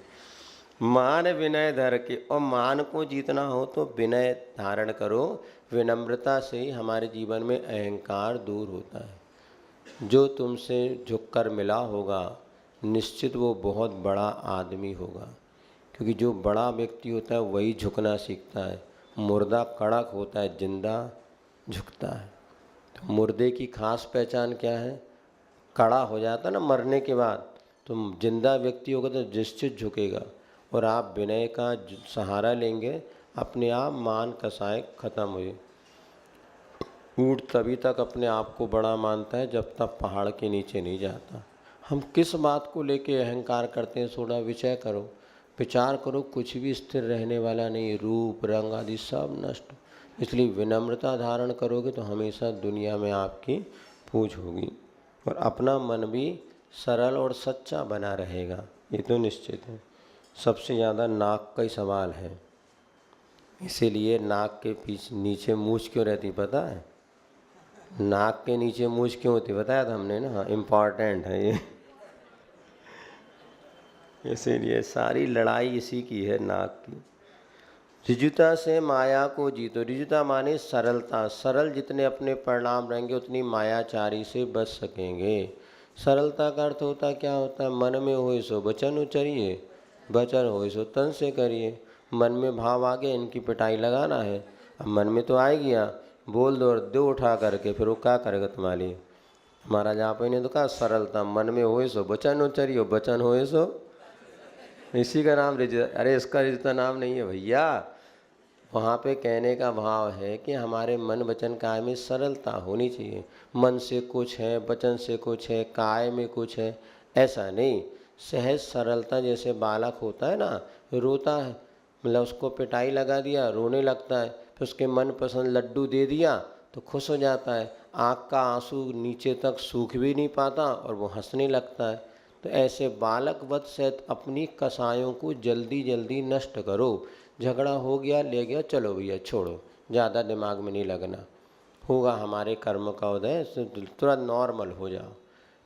मान विनय धर के, और मान को जीतना हो तो विनय धारण करो। विनम्रता से ही हमारे जीवन में अहंकार दूर होता है। जो तुमसे झुककर मिला होगा, निश्चित वो बहुत बड़ा आदमी होगा, क्योंकि जो बड़ा व्यक्ति होता है वही झुकना सीखता है। मुर्दा कड़क होता है, जिंदा झुकता है। तो मुर्दे की खास पहचान क्या है? कड़ा हो जाता है ना मरने के बाद, तो जिंदा व्यक्ति होगा तो निश्चित झुकेगा। और आप विनय का सहारा लेंगे, अपने आप मान कसाय खत्म हुए। ऊँट तभी तक अपने आप को बड़ा मानता है जब तक पहाड़ के नीचे नहीं जाता। हम किस बात को लेके अहंकार करते हैं, थोड़ा विचार करो, विचार करो। कुछ भी स्थिर रहने वाला नहीं, रूप रंग आदि सब नष्ट। इसलिए विनम्रता धारण करोगे तो हमेशा दुनिया में आपकी पूज होगी, और अपना मन भी सरल और सच्चा बना रहेगा, ये तो निश्चित है। सबसे ज़्यादा नाक का ही सवाल है, इसीलिए नाक के पीछे नीचे मूछ क्यों रहती पता है? नाक के नीचे मूछ क्यों होती बताया था हमने ना, इम्पॉर्टेंट है ये। इसीलिए सारी लड़ाई इसी की है, नाक की। ऋजुता से माया को जीतो। ऋजुता माने सरलता। सरल जितने अपने परिणाम रहेंगे उतनी मायाचारी से बच सकेंगे। सरलता का अर्थ होता क्या होता है? मन में होए सो वचन उचरिए, वचन होए सो तन से करिए। मन में भाव आ गया, इनकी पिटाई लगाना है, अब मन में तो आएगी, बोल दो और दो उठा करके, फिर वो क्या करेगा तुम्हारे लिए? महाराज आप ने तो कहा सरलता, मन में होए सो वचन उचरियो, वचन होए सो, इसी का नाम रिजता। अरे इसका रिजता नाम नहीं है भैया। वहाँ पे कहने का भाव है कि हमारे मन वचन काय में सरलता होनी चाहिए। मन से कुछ है, वचन से कुछ है, काय में कुछ है, ऐसा नहीं। सहज सरलता, जैसे बालक होता है ना, रोता है, मतलब उसको पिटाई लगा दिया, रोने लगता है, फिर उसके मन पसंद लड्डू दे दिया तो खुश हो जाता है। आँख का आंसू नीचे तक सूख भी नहीं पाता और वो हंसने लगता है। तो ऐसे बालक वत से अपनी कसायों को जल्दी जल्दी नष्ट करो। झगड़ा हो गया, ले गया, चलो भैया छोड़ो, ज़्यादा दिमाग में नहीं लगना, होगा हमारे कर्म का उदय, तुरंत नॉर्मल हो जाओ।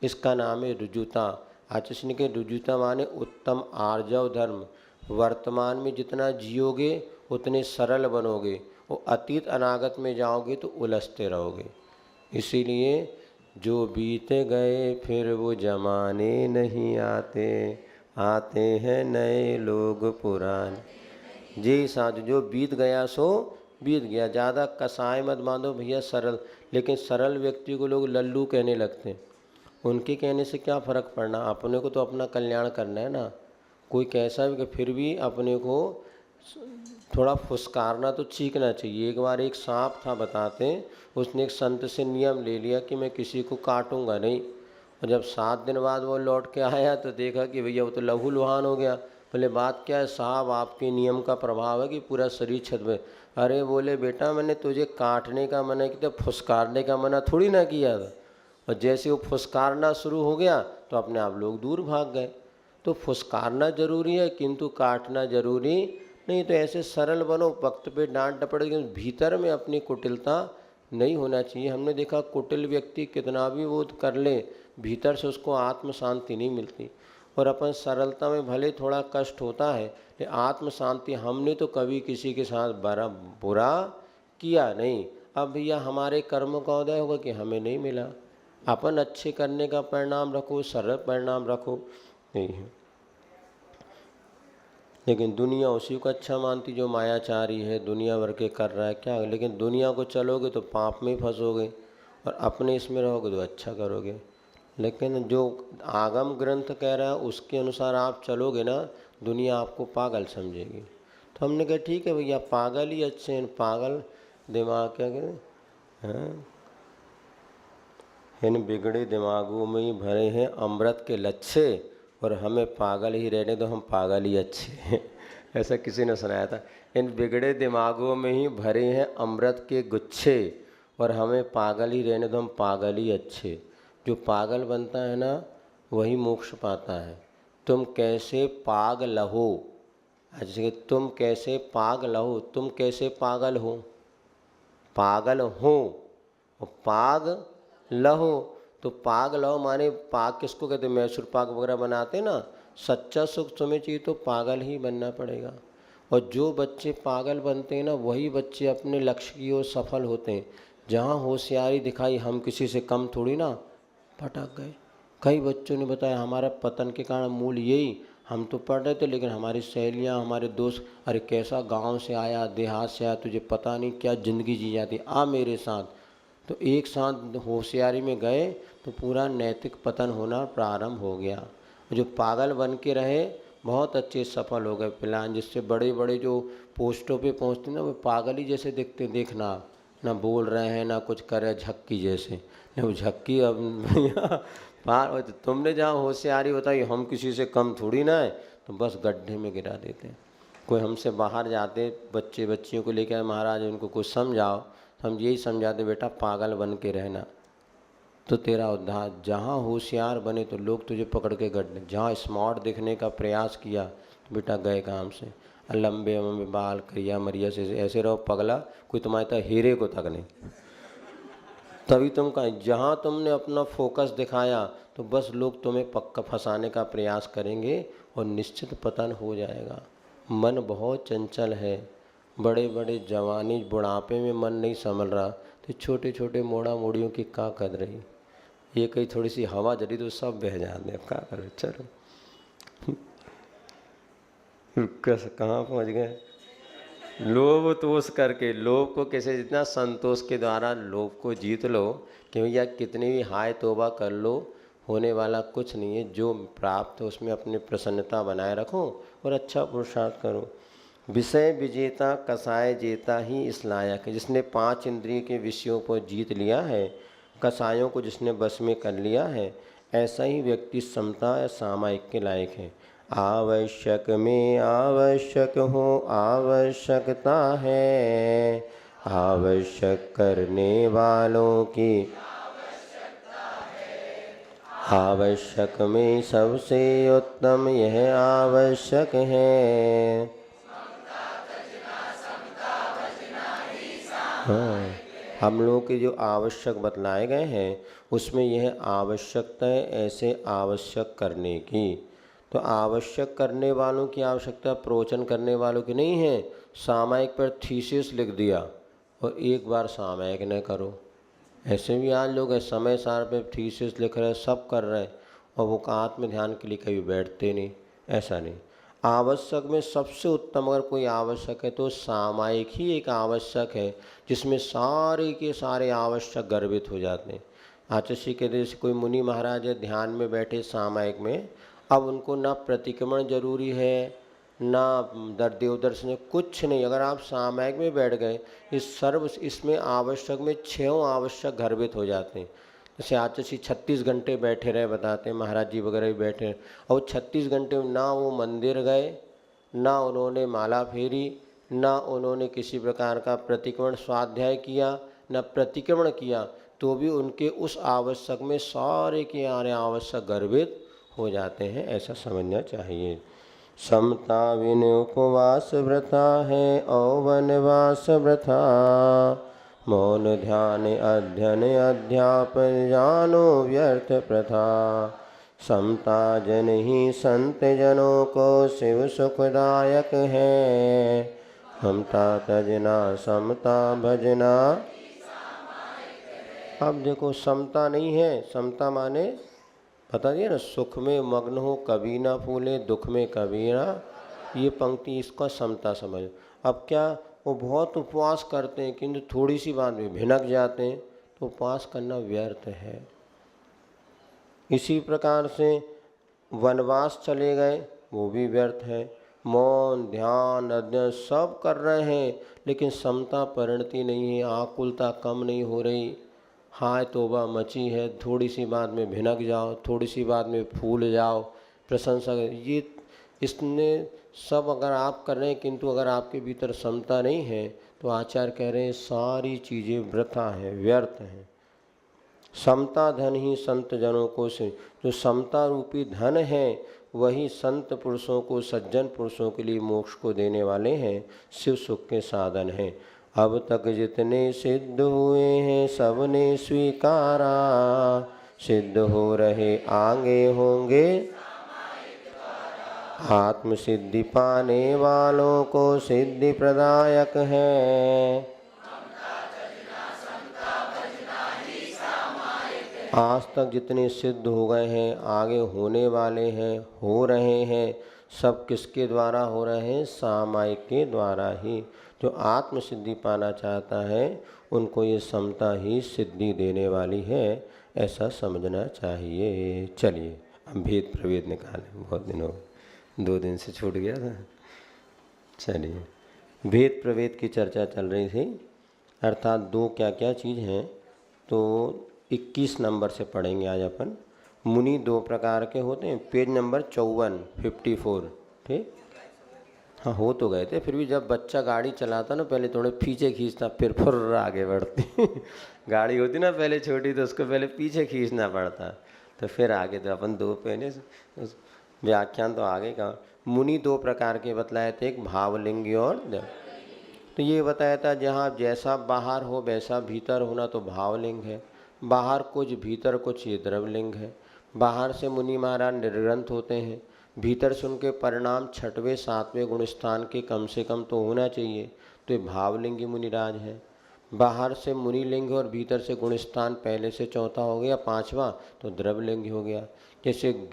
इसका नाम है रुजुता। आचरण के रुजुता माने उत्तम आर्जव धर्म। वर्तमान में जितना जियोगे उतने सरल बनोगे, और अतीत अनागत में जाओगे तो उलझते रहोगे। इसीलिए जो बीते गए फिर वो जमाने नहीं आते, आते हैं नए लोग पुराने। जी साधु, जो बीत गया सो बीत गया, ज़्यादा कसाय मत बांधो भैया, सरल। लेकिन सरल व्यक्ति को लोग लल्लू कहने लगते हैं। उनके कहने से क्या फ़र्क पड़ना, अपने को तो अपना कल्याण करना है ना। कोई कैसा भी, फिर भी अपने को थोड़ा फुसकारना तो सीखना चाहिए। एक बार एक सांप था बताते, उसने एक संत से नियम ले लिया कि मैं किसी को काटूंगा नहीं, और जब 7 दिन बाद वो लौट के आया तो देखा कि भैया वो तो लहू लुहान हो गया। बोले बात क्या है साहब, आपके नियम का प्रभाव है कि पूरा शरीर छत में। अरे बोले बेटा, मैंने तुझे काटने का मना किया, फुसकारने का मना थोड़ी ना किया था। और जैसे वो फुसकारना शुरू हो गया तो अपने आप लोग दूर भाग गए। तो फुसकारना जरूरी है किंतु काटना जरूरी नहीं। तो ऐसे सरल बनो, वक्त पे डांट डपट, भीतर में अपनी कुटिलता नहीं होना चाहिए। हमने देखा कुटिल व्यक्ति कितना भी वो कर ले, भीतर से उसको आत्म शांति नहीं मिलती। और अपन सरलता में भले थोड़ा कष्ट होता है, लेकिन आत्म शांति, हमने तो कभी किसी के साथ बुरा किया नहीं। अब भैया हमारे कर्म का उदय होगा कि हमें नहीं मिला, अपन अच्छे करने का परिणाम रखो, सरल परिणाम रखो, नहीं है। लेकिन दुनिया उसी को अच्छा मानती जो मायाचारी है, दुनिया भर के कर रहा है क्या। लेकिन दुनिया को चलोगे तो पाप में फंसोगे, और अपने इसमें रहोगे तो अच्छा करोगे। लेकिन जो आगम ग्रंथ कह रहा है उसके अनुसार आप चलोगे ना, दुनिया आपको पागल समझेगी। तो हमने कहा ठीक है भैया, पागल ही अच्छे हैं, पागल दिमाग क्या करें हैं, इन बिगड़े दिमागों में ही भरे हैं अमृत के लच्छे, और हमें पागल ही रहने दो, हम पागल ही अच्छे हैं। ऐसा किसी ने सुनाया था, इन बिगड़े दिमागों में ही भरे हैं अमृत के गुच्छे, और हमें पागल ही रहने दो, हम पागल ही अच्छे। जो पागल बनता है ना वही मोक्ष पाता है, तुम कैसे पागल हो। जैसे कि तुम कैसे पागल हो, तुम कैसे पागल हो, पागल हो और पाग लहो। तो पाग लहो माने पाग किसको कहते हैं, मैसूर पाक वगैरह बनाते ना। सच्चा सुख तुम्हें चाहिए तो पागल ही बनना पड़ेगा। और जो बच्चे पागल बनते हैं ना, वही बच्चे अपने लक्ष्य की ओर सफल होते हैं। जहाँ होशियारी दिखाई, हम किसी से कम थोड़ी ना भटक गए। कई बच्चों ने बताया हमारा पतन के कारण मूल यही, हम तो पढ़ रहे थे लेकिन हमारी सहेलियाँ हमारे दोस्त, अरे कैसा गांव से आया, देहात से आया, तुझे पता नहीं क्या ज़िंदगी जी जाती, आ मेरे साथ। तो एक साथ होशियारी में गए तो पूरा नैतिक पतन होना प्रारंभ हो गया। जो पागल बन के रहे बहुत अच्छे सफल हो गए प्लान। जिससे बड़े बड़े जो पोस्टों पे पहुंचते ना, वो पागल ही जैसे दिखते, देखना ना बोल रहे हैं ना कुछ कर रहे, झक्की जैसे। नहीं वो झक्की अब पार। तुमने जहाँ होशियारी बताई, हम किसी से कम थोड़ी ना है, तो बस गड्ढे में गिरा देते हैं। कोई हमसे बाहर जाते बच्चे बच्चियों को लेकर, महाराज उनको कुछ समझाओ, हम यही समझाते बेटा पागल बन के रहना तो तेरा उद्धार। जहाँ होशियार बने तो लोग तुझे पकड़ के गड्ढे, जहाँ स्मार्ट दिखने का प्रयास किया तो बेटा गए काम से। लंबे लंबे बाल करिया मरिया से ऐसे रहो पगला, कोई तुम्हारे तरह हीरे को तक नहीं। तभी तुम कहीं, जहाँ तुमने अपना फोकस दिखाया तो बस लोग तुम्हें पक्का फंसाने का प्रयास करेंगे और निश्चित पतन हो जाएगा। मन बहुत चंचल है, बड़े बड़े जवानी बुढ़ापे में मन नहीं संभल रहा तो छोटे छोटे मोड़ा मोड़ियों की क्या कर रही। ये कहीं थोड़ी सी हवा जरी तो सब बह जाते, अब क्या करें। चलो कहाँ पहुँच गए। लोभ तोष करके, लोभ को कैसे जितना संतोष के द्वारा लोभ को जीत लो कि भैया कितनी भी हाय तोबा कर लो, होने वाला कुछ नहीं है। जो प्राप्त हो उसमें अपनी प्रसन्नता बनाए रखो और अच्छा पुरुषार्थ करो। विषय विजेता कसाय जेता ही इस लायक है। जिसने 5 इंद्रिय के विषयों को जीत लिया है, कसायों को जिसने बस में कर लिया है, ऐसा ही व्यक्ति समता या सामायिक के लायक है। आवश्यक में आवश्यक हो आवश्यकता है, आवश्यक करने वालों की आवश्यक में सबसे उत्तम यह आवश्यक है। हाँ, हम लोगों के जो आवश्यक बतलाए गए हैं उसमें यह आवश्यकता है ऐसे आवश्यक करने की। तो आवश्यक करने वालों की आवश्यकता प्रवचन करने वालों की नहीं है। सामायिक पर थीसिस लिख दिया और एक बार सामायिक न करो। ऐसे भी आज लोग हैं समय सार पे थीसिस लिख रहे, सब कर रहे हैं और वो आत्म ध्यान के लिए कभी बैठते नहीं। ऐसा नहीं, आवश्यक में सबसे उत्तम अगर कोई आवश्यक है तो सामायिक ही एक आवश्यक है, जिसमें सारे के सारे आवश्यक गर्भित हो जाते हैं। आचर्य के जैसे कोई मुनि महाराज है ध्यान में बैठे सामायिक में, अब उनको ना प्रतिक्रमण जरूरी है ना देवदर्शन, कुछ नहीं। अगर आप सामायिक में बैठ गए, इस सर्व इसमें आवश्यक में 6 आवश्यक गर्भित हो जाते हैं। जैसे आचर्य 36 घंटे बैठे रहे, बताते हैं महाराज जी वगैरह भी बैठे रहे, और 36 घंटे में ना वो मंदिर गए, ना उन्होंने माला फेरी, ना उन्होंने किसी प्रकार का प्रतिक्रमण स्वाध्याय किया, ना प्रतिक्रमण किया, तो भी उनके उस आवश्यक में सारे के सारे आवश्यक गर्भित हो जाते हैं। ऐसा समझना चाहिए। समता विन उपवास व्रता है और वनवास व्रता, मौन ध्यान अध्ययन अध्यापन जानो व्यर्थ प्रथा। समता जन ही संत जनों को शिव सुखदायक है, ममता तजना समता भजना। अब देखो समता नहीं है, समता माने बता दिया ना, सुख में मग्न हो कभी ना फूले, दुख में कभी ना, ये पंक्ति इसका समता समझ। अब क्या वो बहुत उपवास करते हैं किंतु थोड़ी सी बात में भिनक जाते हैं, तो उपवास करना व्यर्थ है। इसी प्रकार से वनवास चले गए, वो भी व्यर्थ है। मौन ध्यान अध्ययन सब कर रहे हैं लेकिन समता परिणति नहीं है, आकुलता कम नहीं हो रही। हाय तोबा मची है, थोड़ी सी बात में भिनक जाओ, थोड़ी सी बात में फूल जाओ, प्रशंसा, ये इसने सब अगर आप कर रहे हैं किंतु अगर आपके भीतर समता नहीं है तो आचार्य कह रहे हैं सारी चीज़ें वृथा हैं, व्यर्थ हैं। समता धन ही संत जनों को से, जो समता रूपी धन है वही संत पुरुषों को, सज्जन पुरुषों के लिए मोक्ष को देने वाले हैं, शिव सुख के साधन हैं। अब तक जितने सिद्ध हुए हैं सबने स्वीकारा, सिद्ध हो रहे आगे होंगे। आत्म सिद्धि पाने वालों को सिद्धि प्रदायक है। आज तक जितने सिद्ध हो गए हैं, आगे होने वाले हैं, हो रहे हैं, सब किसके द्वारा हो रहे हैं? सामायिक के द्वारा ही। जो आत्म सिद्धि पाना चाहता है उनको ये समता ही सिद्धि देने वाली है, ऐसा समझना चाहिए। चलिए अब भेद प्रभेद निकालें, बहुत दिन हो, 2 दिन से छूट गया था। चलिए भेद प्रभेद की चर्चा चल रही थी, अर्थात दो क्या क्या चीज़ हैं। तो 21 नंबर से पढ़ेंगे आज अपन। मुनि 2 प्रकार के होते हैं, पेज नंबर 54, ठीक। हाँ हो तो गए थे, फिर भी जब बच्चा गाड़ी चलाता ना पहले थोड़े पीछे खींचता, फिर फुर्र आगे बढ़ती गाड़ी होती ना पहले छोटी, तो उसको पहले पीछे खींचना पड़ता, तो फिर आगे। तो अपन 2 पहले व्याख्यान तो आगे का। मुनि 2 प्रकार के बतलाए थे, एक भावलिंगी और तो ये बताया था जहाँ जैसा बाहर हो वैसा भीतर होना तो भावलिंग है, बाहर कुछ भीतर कुछ ये द्रवलिंग है। बाहर से मुनि महाराज निर्ग्रंथ होते हैं, भीतर से उनके परिणाम 6वें 7वें गुण स्थान के कम से कम तो होना चाहिए, तो ये भावलिंगी मुनिराज है। बाहर से मुनिलिंग और भीतर से गुण स्थान पहले से चौथा हो गया, 5वां तो द्रवलिंग हो गया। जैसे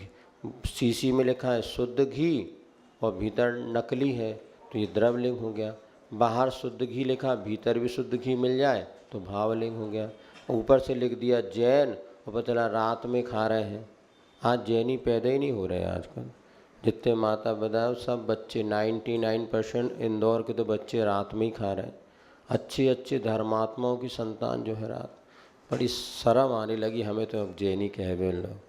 शीशी में लिखा है शुद्ध घी और भीतर नकली है, तो ये द्रवलिंग हो गया। बाहर शुद्ध घी लिखा, भीतर भी शुद्ध घी मिल जाए तो भावलिंग हो गया। ऊपर से लिख दिया जैन और पता चला रात में खा रहे हैं। आज जैनी पैदा ही नहीं हो रहे हैं आजकल, जितने माता पिता सब बच्चे 99% इंदौर के तो बच्चे रात में ही खा रहे हैं। अच्छे अच्छे धर्मात्माओं की संतान जो है रात, बड़ी शर्म आने लगी हमें तो अब जैनी कह गए लोग।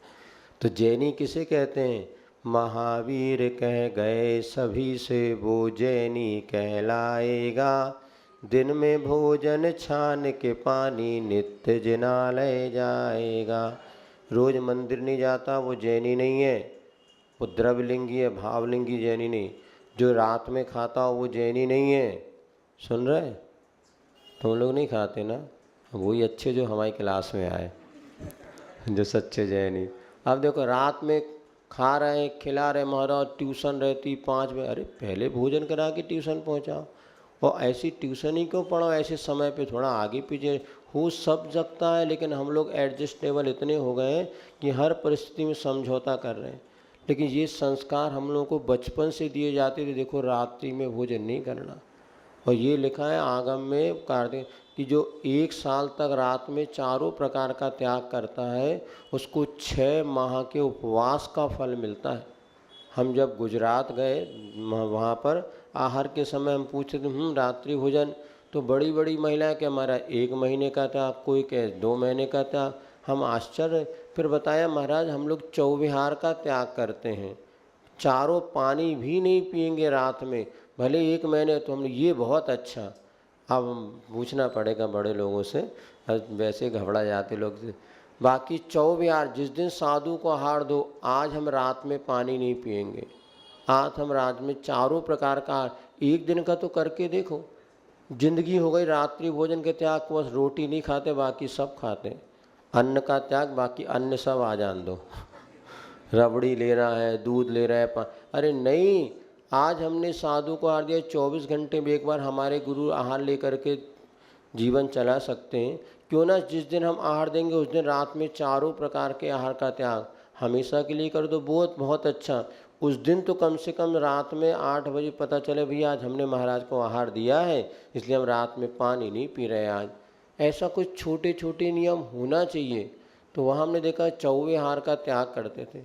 तो जैनी किसे कहते हैं? महावीर कह गए सभी से वो जैनी कहलाएगा, दिन में भोजन छान के पानी नित्य जिनालय जाएगा। रोज मंदिर नहीं जाता वो जैनी नहीं है, वो द्रवलिंगी है, भावलिंगी जैनी नहीं। जो रात में खाता हो वो जैनी नहीं है। सुन रहे? तुम लोग नहीं खाते ना, वही अच्छे जो हमारी क्लास में आए जो सच्चे जैनी। अब देखो रात में खा रहे हैं, खिला रहे, महाराज ट्यूशन रहती 5 बजे, अरे पहले भोजन करा के ट्यूशन पहुंचाओ। और ऐसी ट्यूशन ही क्यों पढ़ो ऐसे समय पे, थोड़ा आगे पीछे हो सब जगता है, लेकिन हम लोग एडजस्टेबल इतने हो गए हैं कि हर परिस्थिति में समझौता कर रहे हैं। लेकिन ये संस्कार हम लोगों को बचपन से दिए जाते थे, देखो रात्रि में भोजन नहीं करना। और ये लिखा है आगम में कार्तिक कि जो 1 साल तक रात में चारों प्रकार का त्याग करता है उसको 6 माह के उपवास का फल मिलता है। हम जब गुजरात गए वहाँ पर आहार के समय हम पूछते थे रात्रि भोजन, तो बड़ी बड़ी महिलाएं कि हमारा 1 महीने का था, कोई कहे 2 महीने का था। हम आश्चर्य, फिर बताया महाराज हम लोग चौविहार का त्याग करते हैं, चारों पानी भी नहीं पिएंगे रात में, भले 1 महीने। तो हमने ये बहुत अच्छा, अब पूछना पड़ेगा बड़े लोगों से, वैसे घबरा जाते लोग से। बाकी चौविहार जिस दिन साधु को आहार दो, आज हम रात में पानी नहीं पिएंगे, आज हम रात में चारों प्रकार का 1 दिन का तो करके देखो। जिंदगी हो गई रात्रि भोजन के त्याग को, बस रोटी नहीं खाते बाकी सब खाते, अन्न का त्याग, बाकी अन्न सब आ जान दो रबड़ी ले रहा है, दूध ले रहा है, अरे नहीं, आज हमने साधु को आहार दिया, 24 घंटे में एक बार हमारे गुरु आहार लेकर के जीवन चला सकते हैं। क्यों ना जिस दिन हम आहार देंगे उस दिन रात में चारों प्रकार के आहार का त्याग हमेशा के लिए कर दो, बहुत अच्छा। उस दिन तो कम से कम रात में 8 बजे पता चले भैया आज हमने महाराज को आहार दिया है, इसलिए हम रात में पानी नहीं पी रहे आज। ऐसा कुछ छोटे छोटे नियम होना चाहिए। तो वहाँ हमने देखा चौविहार का त्याग करते थे।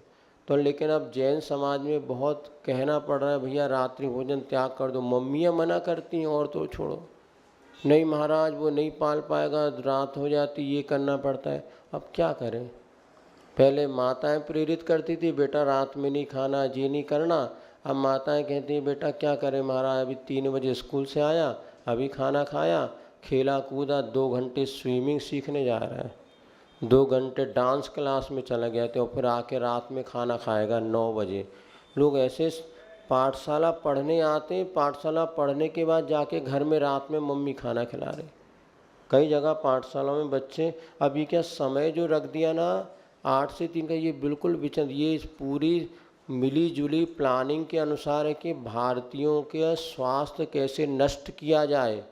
तो लेकिन अब जैन समाज में बहुत कहना पड़ रहा है भैया रात्रि भोजन त्याग कर दो। मम्मियाँ मना करती हैं और तो छोड़ो, नहीं महाराज वो नहीं पाल पाएगा, रात हो जाती, ये करना पड़ता है। अब क्या करें? पहले माताएं प्रेरित करती थी बेटा रात में नहीं खाना, ये नहीं करना। अब माताएं कहती हैं बेटा क्या करें महाराज, अभी 3 बजे स्कूल से आया, अभी खाना खाया, खेला कूदा, 2 घंटे स्विमिंग सीखने जा रहा है, 2 घंटे डांस क्लास में चला गया, तो फिर आके रात में खाना खाएगा 9 बजे। लोग ऐसे पाठशाला पढ़ने आते हैं, पाठशाला पढ़ने के बाद जाके घर में रात में मम्मी खाना खिला रही। कई जगह पाठशाला में बच्चे, अभी क्या समय जो रख दिया ना 8 से 3 का, ये बिल्कुल विचलित, ये पूरी मिली जुली प्लानिंग के अनुसार है कि भारतीयों के स्वास्थ्य कैसे नष्ट किया जाए।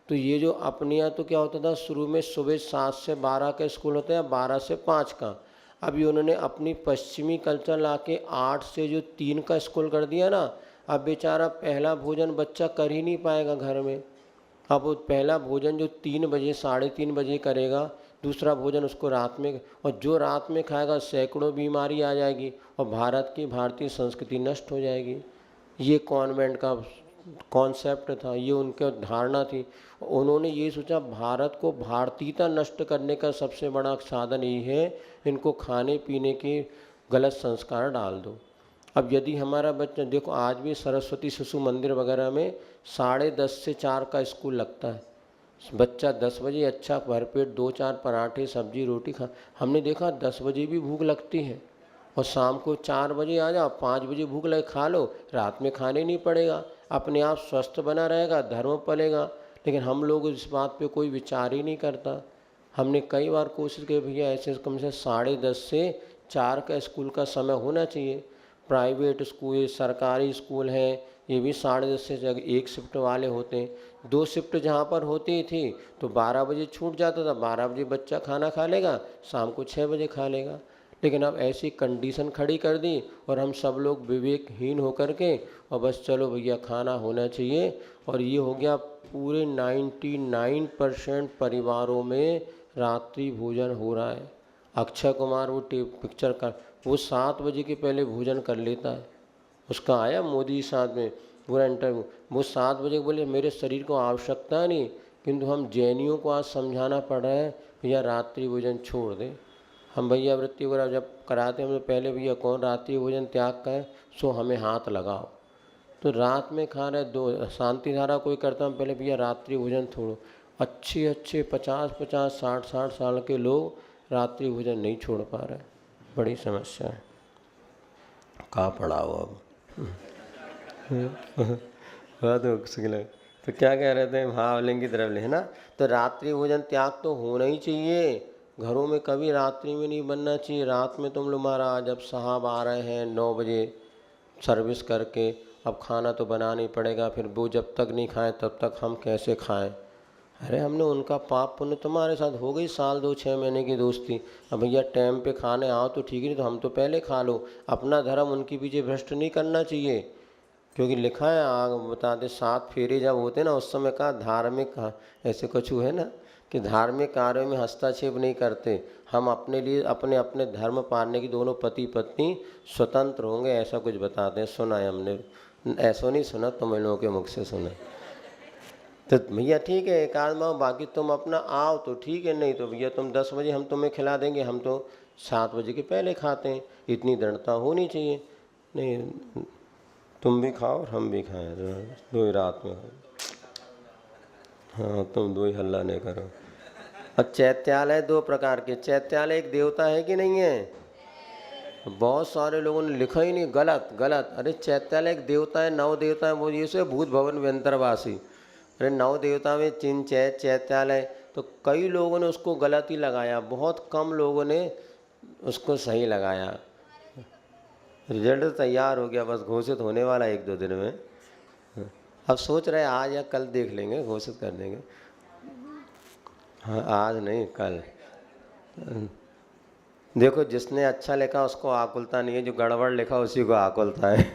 तो ये जो अपने यहाँ तो क्या होता था, शुरू में सुबह 7 से 12 का स्कूल होता है, 12 से 5 का। अभी उन्होंने अपनी पश्चिमी कल्चर लाके 8 से जो 3 का स्कूल कर दिया ना, अब बेचारा पहला भोजन बच्चा कर ही नहीं पाएगा घर में। अब वो पहला भोजन जो 3 बजे 3:30 बजे करेगा, दूसरा भोजन उसको रात में, और जो रात में खाएगा सैकड़ों बीमारी आ जाएगी और भारत की भारतीय संस्कृति नष्ट हो जाएगी। ये कॉन्वेंट का कॉन्सेप्ट था, ये उनकी धारणा थी। उन्होंने ये सोचा भारत को भारतीयता नष्ट करने का सबसे बड़ा साधन यही है, इनको खाने पीने के गलत संस्कार डाल दो। अब यदि हमारा बच्चा, देखो आज भी सरस्वती शिशु मंदिर वगैरह में 10:30 से 4 का स्कूल लगता है। बच्चा 10 बजे अच्छा भरपेट 2-4 पराठे सब्जी रोटी खा, हमने देखा 10 बजे भी भूख लगती है, और शाम को 4 बजे आ जाओ, 5 बजे भूख लगे खा लो, रात में खाने नहीं पड़ेगा, अपने आप स्वस्थ बना रहेगा, धर्म पलेगा। लेकिन हम लोग इस बात पे कोई विचार ही नहीं करता। हमने कई बार कोशिश की, भैया ऐसे कम से 10:30 से 4 का स्कूल का समय होना चाहिए। प्राइवेट स्कूल, सरकारी स्कूल हैं, ये भी 10:30 से जगह 1 शिफ्ट वाले होते हैं। 2 शिफ्ट जहाँ पर होती थी तो 12 बजे छूट जाता था, 12 बजे बच्चा खाना खा लेगा, शाम को 6 बजे खा लेगा। लेकिन अब ऐसी कंडीशन खड़ी कर दी और हम सब लोग विवेकहीन होकर के, और बस चलो भैया खाना होना चाहिए। और ये हो गया पूरे 99% परिवारों में रात्रि भोजन हो रहा है। अक्षय कुमार वो पिक्चर का, वो 7 बजे के पहले भोजन कर लेता है। उसका आया मोदी साथ में पूरा इंटरव्यू, वो 7 बजे बोले मेरे शरीर को आवश्यकता नहीं, किंतु हम जैनियों को आज समझाना पड़ रहा है भैया रात्रि भोजन छोड़ दें। हम भैया वृत्ति वगैरह जब कराते हैं, पहले भैया कौन रात्रि भोजन त्याग का है, सो हमें हाथ लगाओ। तो रात में खा रहे, 2 शांति धारा कोई करता हम पहले भैया रात्रि भोजन छोड़ो। अच्छे 50-50 60-60 साल के लोग रात्रि भोजन नहीं छोड़ पा रहे, बड़ी समस्या है। कहाँ पढ़ाओ अब बात तो क्या कह रहे थे, महावलिंग की तरफ ले, है ना। तो रात्रि भोजन त्याग तो होना ही चाहिए। घरों में कभी रात्रि में नहीं बनना चाहिए। रात में तुम लोग महाराज, जब साहब आ रहे हैं 9 बजे सर्विस करके, अब खाना तो बनाना ही पड़ेगा, फिर वो जब तक नहीं खाएं तब तक हम कैसे खाएं। अरे हमने उनका पाप पुण्य, तुम्हारे साथ हो गई साल 2-6 महीने की दोस्ती, अब भैया टाइम पे खाने आओ तो ठीक, नहीं तो हम तो पहले खा लो। अपना धर्म उनके पीछे भ्रष्ट नहीं करना चाहिए, क्योंकि लिखा है आग बताते 7 फेरे जब होते ना, उस समय का धार्मिक ऐसे कुछ है ना कि धार्मिक कार्यों में हस्तक्षेप नहीं करते। हम अपने लिए अपने अपने धर्म पालने की दोनों पति पत्नी स्वतंत्र होंगे, ऐसा कुछ बताते हैं। सुना है हमने, ऐसा नहीं सुना, तुम इन लोगों के मुख से सुना। तो भैया ठीक है एक आध बाकी तुम अपना आओ तो ठीक है, नहीं तो भैया तुम 10 बजे हम तुम्हें खिला देंगे, हम तो 7 बजे के पहले खाते हैं। इतनी दृढ़ता होनी चाहिए। नहीं तुम भी खाओ और हम भी खाएं, 2 ही रात में। हाँ तुम 2 ही हल्ला नहीं करो। और चैत्यालय 2 प्रकार के, चैत्यालय एक देवता है कि नहीं है? बहुत सारे लोगों ने लिखा ही नहीं, गलत गलत। अरे चैत्यालय एक देवता है, 9 देवता है, वो ये भूत भवन व्यंतरवासी। अरे 9 देवता में चिन चैत्यालय, तो कई लोगों ने उसको गलत ही लगाया, बहुत कम लोगों ने उसको सही लगाया। रिजल्ट तैयार हो गया, बस घोषित होने वाला 1-2 दिन में। अब सोच रहे आज या कल देख लेंगे, घोषित कर देंगे। हाँ आज नहीं कल। देखो जिसने अच्छा लिखा उसको आकुलता नहीं है, जो गड़बड़ लिखा उसी को आकुलता है।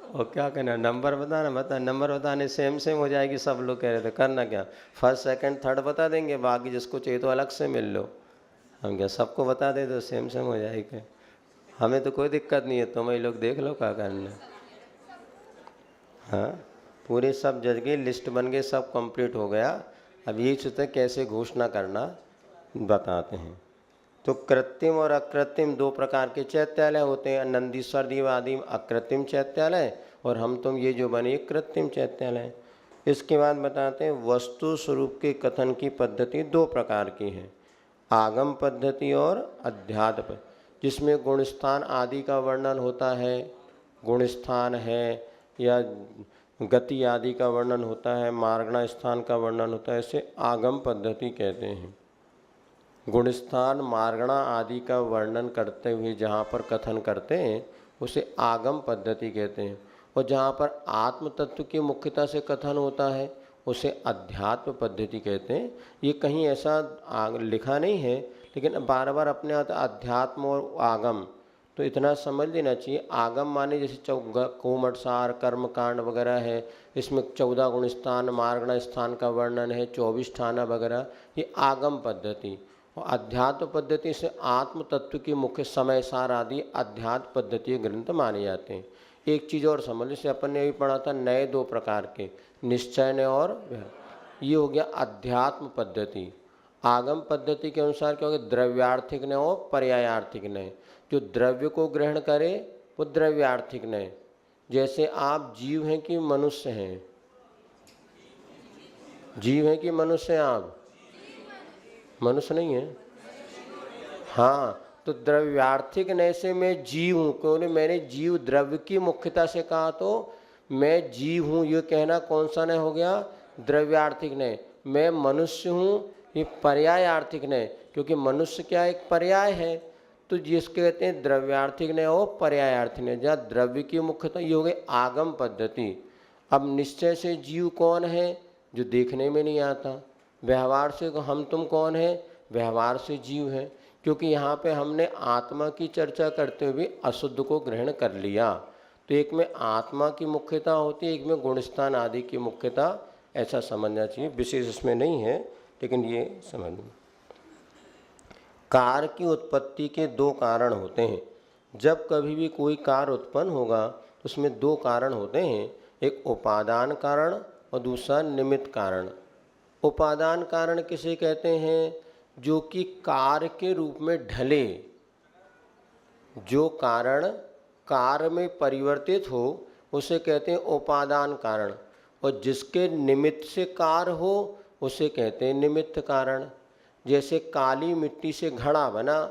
और क्या कहना, नंबर बताना, बता नंबर बताने सेम हो जाएगी। सब लोग कह रहे थे करना क्या, फर्स्ट सेकंड थर्ड बता देंगे, बाकी जिसको चाहिए तो अलग से मिल लो। हम क्या सबको बता दे तो सेम हो जाएगी। हमें तो कोई दिक्कत नहीं है, तुम ही लोग देख लो क्या करना। हाँ पूरे सब जज गई, लिस्ट बन गई, सब कंप्लीट हो गया। अब यही सोचते कैसे घोषणा करना बताते हैं। तो कृत्रिम और अकृत्रिम 2 प्रकार के चैत्यालय होते हैं। नंदीश्वर देव आदि अकृत्रिम चैत्यालय, और हम तुम ये जो बने कृत्रिम चैत्यालय। इसके बाद बताते हैं वस्तु स्वरूप के कथन की पद्धति 2 प्रकार की है, आगम पद्धति और अध्यात्म। जिसमें गुणस्थान आदि का वर्णन होता है, गुणस्थान है या गति आदि का वर्णन होता है, मार्गणा स्थान का वर्णन होता है, इसे आगम पद्धति कहते हैं। गुणस्थान मार्गणा आदि का वर्णन करते हुए जहाँ पर कथन करते हैं उसे आगम पद्धति कहते हैं, और जहाँ पर आत्म तत्व की मुख्यता से कथन होता है उसे अध्यात्म पद्धति कहते हैं। ये कहीं ऐसा लिखा नहीं है, लेकिन बार बार अपने आता अध्यात्म और आगम, तो इतना समझ लेना चाहिए। आगम माने जैसे कोमटसार कर्मकांड वगैरह है, इसमें 14 गुण स्थान मार्गणा स्थान का वर्णन है, 24 ठाना वगैरह, ये आगम पद्धति। और अध्यात्म पद्धति से आत्म तत्व की मुख्य समय सार आदि अध्यात्म पद्धति ग्रंथ माने जाते हैं। एक चीज़ और समझ, जैसे अपन ने भी पढ़ा था नए 2 प्रकार के, निश्चय ने और ये हो गया अध्यात्म पद्धति। आगम पद्धति के अनुसार क्या होगा, द्रव्यार्थिक नय और पर्यायार्थिक नय। जो द्रव्य को ग्रहण करे वो द्रव्यार्थिक नय। जैसे आप जीव हैं कि मनुष्य हैं, जीव हैं कि मनुष्य हैं, आप मनुष्य नहीं है। हाँ, तो द्रव्यार्थिक नय से मैं जीव हूँ, क्योंकि मैंने जीव द्रव्य की मुख्यता से कहा तो मैं जीव हूँ, ये कहना कौन सा नय हो गया, द्रव्यार्थिक नय। मैं मनुष्य हूँ, ये पर्याय आर्थिक नय, क्योंकि मनुष्य क्या एक पर्याय है, तो जिसके कहते हैं द्रव्यार्थिक नय और पर्याय आर्थिक नय। जहाँ द्रव्य की मुख्यता ये हो गई आगम पद्धति। अब निश्चय से जीव कौन है, जो देखने में नहीं आता। व्यवहार से हम तुम कौन है, व्यवहार से जीव है, क्योंकि यहाँ पे हमने आत्मा की चर्चा करते हुए अशुद्ध को ग्रहण कर लिया। तो एक में आत्मा की मुख्यता होती है, एक में गुणस्थान आदि की मुख्यता, ऐसा समझना चाहिए। विशेष इसमें नहीं है, लेकिन ये समझ। कार की उत्पत्ति के 2 कारण होते हैं। जब कभी भी कोई कार उत्पन्न होगा तो उसमें 2 कारण होते हैं, एक उपादान कारण और दूसरा निमित्त कारण। उपादान कारण किसे कहते हैं, जो कि कार्य के रूप में ढले, जो कारण कार्य में परिवर्तित हो उसे कहते हैं उपादान कारण, और जिसके निमित्त से कार्य हो उसे कहते हैं निमित्त कारण। जैसे काली मिट्टी से घड़ा बना,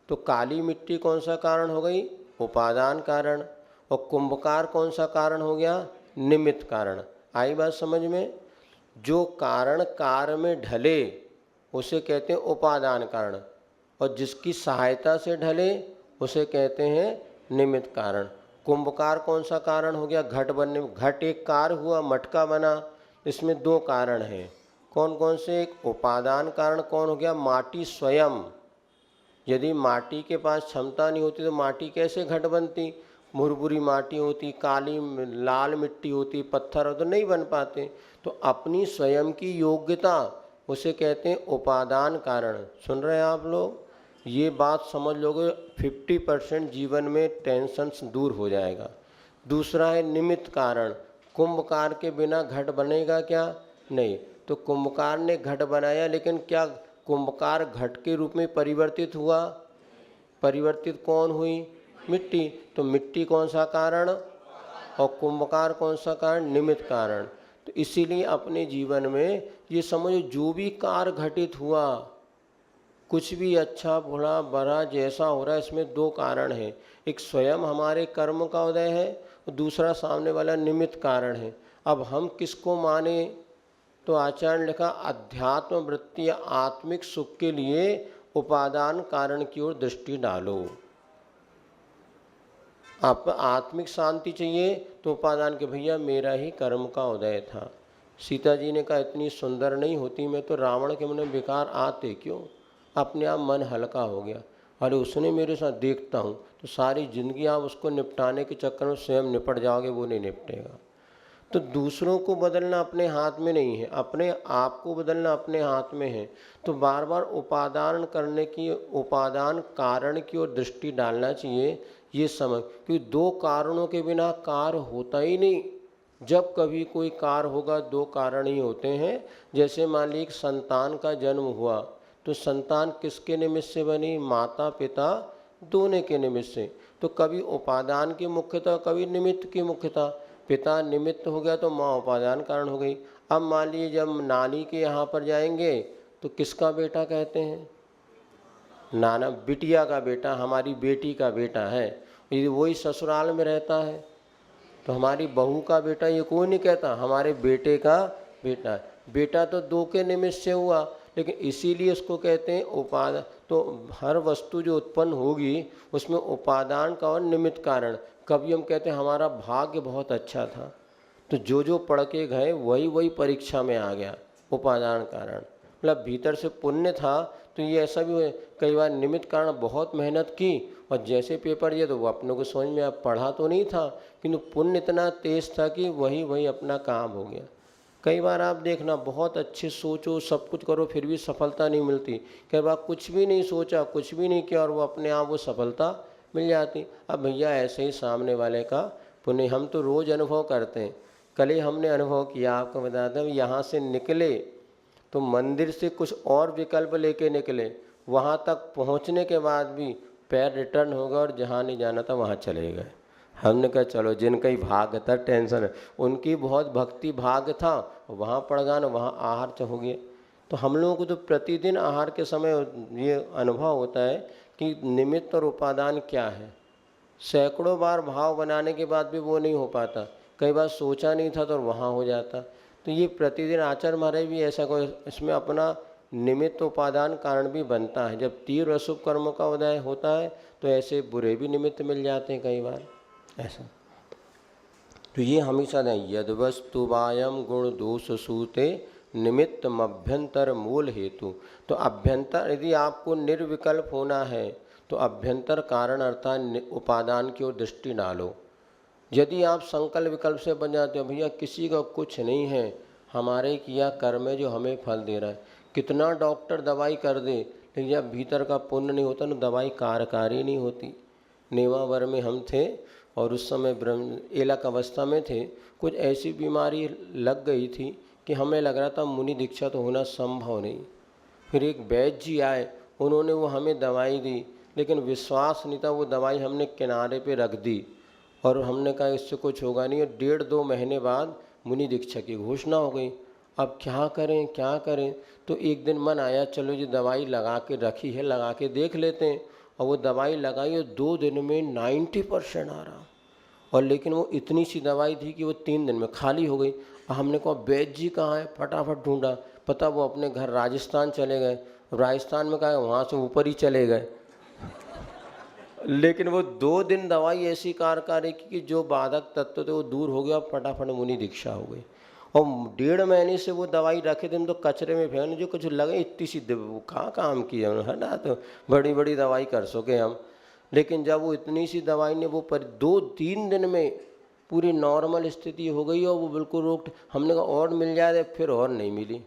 तो काली मिट्टी कौन सा कारण हो गई, उपादान कारण, और कुंभकार कौन सा कारण हो गया, निमित्त कारण। आई बात समझ में। जो कारण कार्य में ढले उसे कहते हैं उपादान कारण, और जिसकी सहायता से ढले उसे कहते हैं निमित्त कारण। कुंभकार कौन सा कारण हो गया, घट बनने, घट एक कार्य हुआ, मटका बना, इसमें 2 कारण हैं। कौन कौन से, एक उपादान कारण कौन हो गया, माटी स्वयं। यदि माटी के पास क्षमता नहीं होती तो माटी कैसे घट बनती, मुरमुरी माटी होती, काली लाल मिट्टी होती, पत्थर हो तो नहीं बन पाते। तो अपनी स्वयं की योग्यता उसे कहते हैं उपादान कारण। सुन रहे हैं आप लोग, ये बात समझ लोगे 50% जीवन में टेंशन दूर हो जाएगा। दूसरा है निमित्त कारण। कुंभकार के बिना घट बनेगा क्या, नहीं। तो कुंभकार ने घट बनाया, लेकिन क्या कुंभकार घट के रूप में परिवर्तित हुआ, परिवर्तित कौन हुई, मिट्टी। तो मिट्टी कौन सा कारण और कुंभकार कौन सा कारण, निमित्त कारण। तो इसीलिए अपने जीवन में ये समझो, जो भी कार्य घटित हुआ, कुछ भी अच्छा बुरा बड़ा जैसा हो रहा है, इसमें 2 कारण हैं। एक स्वयं हमारे कर्म का उदय है, और दूसरा सामने वाला निमित्त कारण है। अब हम किसको माने, तो आचार्य ने लिखा अध्यात्म वृत्ति या आत्मिक सुख के लिए उपादान कारण की ओर दृष्टि डालो। आप आत्मिक शांति चाहिए तो उपादान के, भैया मेरा ही कर्म का उदय था। सीता जी ने कहा इतनी सुंदर नहीं होती मैं तो रावण के मन में विकार आते क्यों, अपने आप मन हल्का हो गया। अरे उसने मेरे साथ देखता हूँ, तो सारी जिंदगी आप उसको निपटाने के चक्कर में स्वयं निपट जाओगे, वो नहीं निपटेगा। तो दूसरों को बदलना अपने हाथ में नहीं है, अपने आप को बदलना अपने हाथ में है। तो बार बार उपादान करने की, उपादान कारण की ओर दृष्टि डालना चाहिए, ये समझ। क्योंकि 2 कारणों के बिना कार्य होता ही नहीं। जब कभी कोई कार्य होगा 2 कारण ही होते हैं। जैसे मान लीजिए संतान का जन्म हुआ, तो संतान किसके निमित्त से बनी, माता पिता दोनों के निमित्त से। तो कभी उपादान की मुख्यता, कभी निमित्त की मुख्यता। पिता निमित्त हो गया तो माँ उपादान कारण हो गई। अब मान लीजिए जब नानी के यहाँ पर जाएंगे तो किसका बेटा कहते हैं, नाना बिटिया का बेटा, हमारी बेटी का बेटा है, यदि वही ससुराल में रहता है तो हमारी बहू का बेटा ये कोई नहीं कहता, हमारे बेटे का बेटा है। बेटा तो दो के निमित्त से हुआ, लेकिन इसीलिए उसको कहते हैं उपादान। तो हर वस्तु जो उत्पन्न होगी उसमें उपादान का और निमित्त कारण। कभी हम कहते हैं हमारा भाग्य बहुत अच्छा था, तो जो पढ़ के गए वही वही परीक्षा में आ गया, उपादान कारण। मतलब भीतर से पुण्य था तो ये ऐसा भी हुआ, कई बार निमित्त कारण बहुत मेहनत की और जैसे पेपर दिया तो वो अपनों को समझ में अब पढ़ा तो नहीं था, किंतु पुण्य इतना तेज था कि वही वही अपना काम हो गया। कई बार आप देखना बहुत अच्छे सोचो, सब कुछ करो, फिर भी सफलता नहीं मिलती। कई बार कुछ भी नहीं सोचा, कुछ भी नहीं किया और वो अपने आप वो सफलता मिल जाती। अब भैया ऐसे ही सामने वाले का पुण्य हम तो रोज़ अनुभव करते हैं। कल ही हमने अनुभव किया, आपको बताते हैं, यहाँ से निकले तो मंदिर से कुछ और विकल्प लेके निकले, वहाँ तक पहुँचने के बाद भी पैर रिटर्न हो गया और जहाँ नहीं जाना था वहाँ चले गए। हमने कहा चलो जिनका ही भाग था, टेंशन है, उनकी बहुत भक्ति भाग था, वहाँ पड़ गया ना, वहाँ आहार हो गया। तो हम लोगों को तो प्रतिदिन आहार के समय ये अनुभव होता है कि निमित्त और उपादान क्या है। सैकड़ों बार भाव बनाने के बाद भी वो नहीं हो पाता, कई बार सोचा नहीं था तो वहाँ हो जाता। तो ये प्रतिदिन आचार्य महाराज भी ऐसा कोई इसमें अपना निमित्त उपादान कारण भी बनता है। जब तीव्र अशुभ कर्मों का उदय होता है तो ऐसे बुरे भी निमित्त मिल जाते हैं कई बार ऐसा। तो ये हमेशा नहीं, यद वस्तु वायम गुण दोष सूते निमित्तम अभ्यंतर मूल हेतु। तो अभ्यंतर यदि आपको निर्विकल्प होना है तो अभ्यंतर कारण अर्थात उपादान की ओर दृष्टि डालो। यदि आप संकल्प विकल्प से बन जाते हो, भैया किसी का कुछ नहीं है, हमारे किया कर्म है जो हमें फल दे रहा है। कितना डॉक्टर दवाई कर दे, लेकिन जब भीतर का पुण्य नहीं होता ना, दवाई कारकारी नहीं होती। नेवावर में हम थे और उस समय ब्रह्म एलक अवस्था में थे, कुछ ऐसी बीमारी लग गई थी कि हमें लग रहा था मुनि दीक्षा तो होना संभव नहीं। फिर एक वैद्य जी आए, उन्होंने वो हमें दवाई दी, लेकिन विश्वास नहीं था, वो दवाई हमने किनारे पे रख दी और हमने कहा इससे कुछ होगा नहीं। और 1.5-2 महीने बाद मुनि दीक्षा की घोषणा हो गई। अब क्या करें क्या करें, तो एक दिन मन आया चलो जी दवाई लगा के रखी है, लगा के देख लेते हैं। और वो दवाई लगाई और 2 दिन में 90% आ रहा। और लेकिन वो इतनी सी दवाई थी कि वो 3 दिन में खाली हो गई। हमने कहा वैद्य जी कहाँ है, फटाफट ढूंढा, पता वो अपने घर राजस्थान चले गए। राजस्थान में कहा वहाँ से ऊपर ही चले गए। लेकिन वो 2 दिन दवाई ऐसी कारकारी कि जो बाधक तत्व थे वो दूर हो गया, फटाफट मुनि दीक्षा हो गई। और 1.5 महीने से वो दवाई रखे थे तो कचरे में फेंक, जो कुछ लगे इतनी सी वो कहाँ काम किया है ना, तो बड़ी बड़ी दवाई कर सके हम। लेकिन जब वो इतनी सी दवाई ने वो पर 2-3 दिन में पूरी नॉर्मल स्थिति हो गई और वो बिल्कुल रोक। हमने कहा और मिल जाए, फिर और नहीं मिली।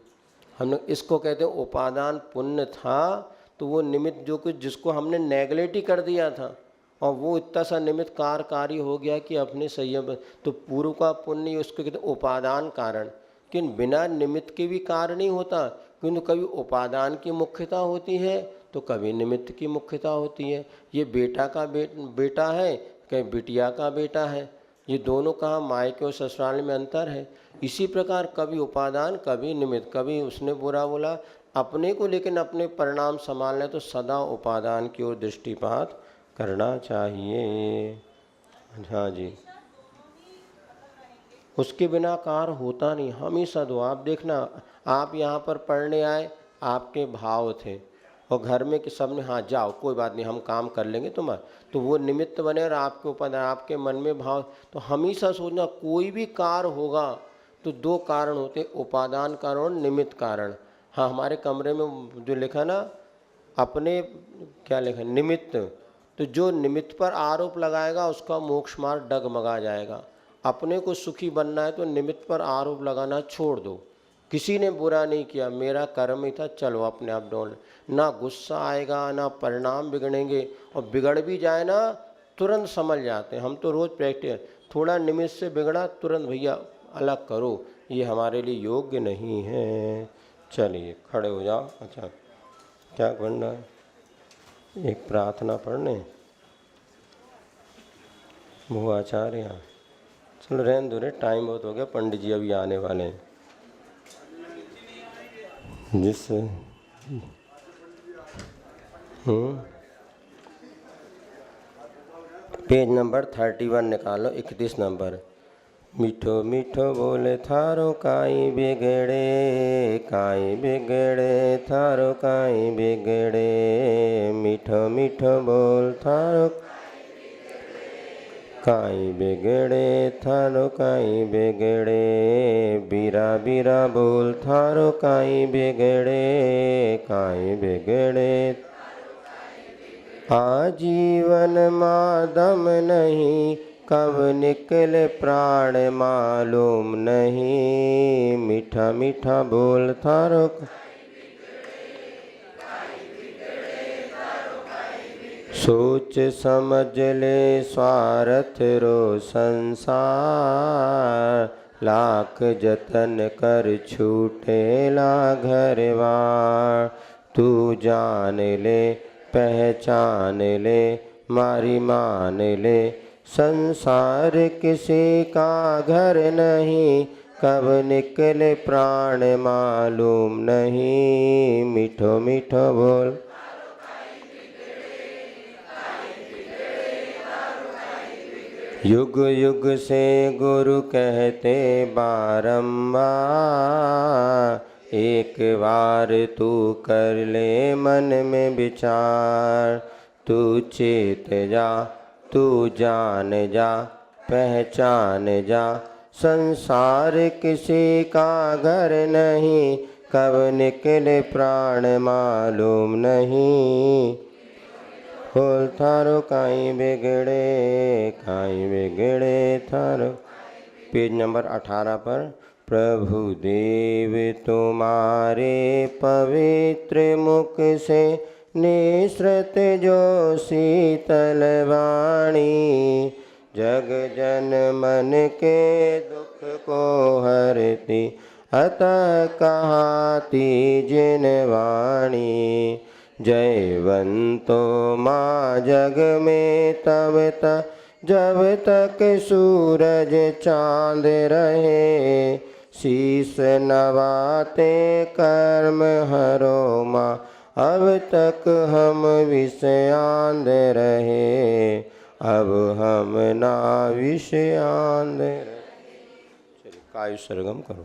हमने इसको कहते हैं उपादान पुण्य था तो वो निमित्त जो कुछ जिसको हमने नेगलेक्ट ही कर दिया था और वो इतना सा निमित्त कारकारी हो गया कि अपने संयम। तो पूर्व का पुण्य उसको कहते हैं उपादान कारण, लेकिन बिना निमित्त के भी कारण नहीं होता, क्योंकि कभी उपादान की मुख्यता होती है तो कभी निमित्त की मुख्यता होती है। ये बेटा का बेटा है, कहीं बिटिया का बेटा है, ये दोनों का मायके और ससुराल में अंतर है। इसी प्रकार कभी उपादान कभी निमित्त, कभी उसने बुरा बोला अपने को, लेकिन अपने परिणाम संभालने तो सदा उपादान की ओर दृष्टिपात करना चाहिए। हाँ जी, उसके बिना कार्य होता नहीं, हमेशा दो। आप देखना, आप यहाँ पर पढ़ने आए, आपके भाव थे और घर में कि सब ने हाँ जाओ कोई बात नहीं हम काम कर लेंगे तुम्हारा, तो वो निमित्त बने और आपके ऊपर आपके मन में भाव। तो हमेशा सोचना कोई भी कार्य होगा तो 2 कारण होते, उपादान कारण और निमित्त कारण। हाँ, हमारे कमरे में जो लिखा ना, अपने क्या लिखा, निमित्त। तो जो निमित्त पर आरोप लगाएगा उसका मोक्ष मार्ग डगमगा जाएगा। अपने को सुखी बनना है तो निमित्त पर आरोप लगाना छोड़ दो। किसी ने बुरा नहीं किया, मेरा कर्म ही था, चलो अपने आप डोल। ना गुस्सा आएगा ना परिणाम बिगड़ेंगे, और बिगड़ भी जाए ना तुरंत समझ जाते हैं। हम तो रोज़ प्रैक्टिस, थोड़ा निमित्त से बिगड़ा तुरंत भैया अलग करो, ये हमारे लिए योग्य नहीं है। चलिए खड़े हो जाओ। अच्छा क्या करना है, एक प्रार्थना पढ़ने वो आचार्य। चलो रहने दो रे, टाइम बहुत हो गया, पंडित जी अभी आने वाले हैं। जिस पेज नंबर 31 निकालो, 31 नंबर। मीठो मीठो बोले थारो काई बिगड़े, काई बिगड़े थारो काई बिगड़े। मीठो मीठो बोल थारो काई बिगड़े थारो काई बिगड़े। बीरा बीरा बोल थारो काई बिगड़े, काई बिगड़े। आजीवन मादम नहीं, कब निकले प्राण मालूम नहीं। मीठा मीठा बोल थारो सोच समझ ले स्वार्थ रो संसार। लाख जतन कर छूटेला घरवार। तू जान ले पहचान ले मारी मान ले। संसार किसी का घर नहीं, कब निकले प्राण मालूम नहीं। मीठो मीठो बोल युग युग से गुरु कहते बारंबार। एक बार तू कर ले मन में विचार। तू चेत जा तू जान जा पहचान जा। संसार किसी का घर नहीं, कब निकले प्राण मालूम नहीं। बोल थारो काई बिगड़े, काई बिगड़े थारो। पेज नंबर 18 पर। प्रभु देव तुम्हारे पवित्र मुख से निसृत जो शीतल वाणी। जग जन मन के दुख को हरती, अतः कहाती जिन वाणी। जयवंतो माँ जग में तब तक जब तक सूरज चांद रहे। शीस नवाते कर्म हरो माँ, अब तक हम विषयांद रहे। अब हम ना विषयांद रहे। चलिए कायु सरगम करो।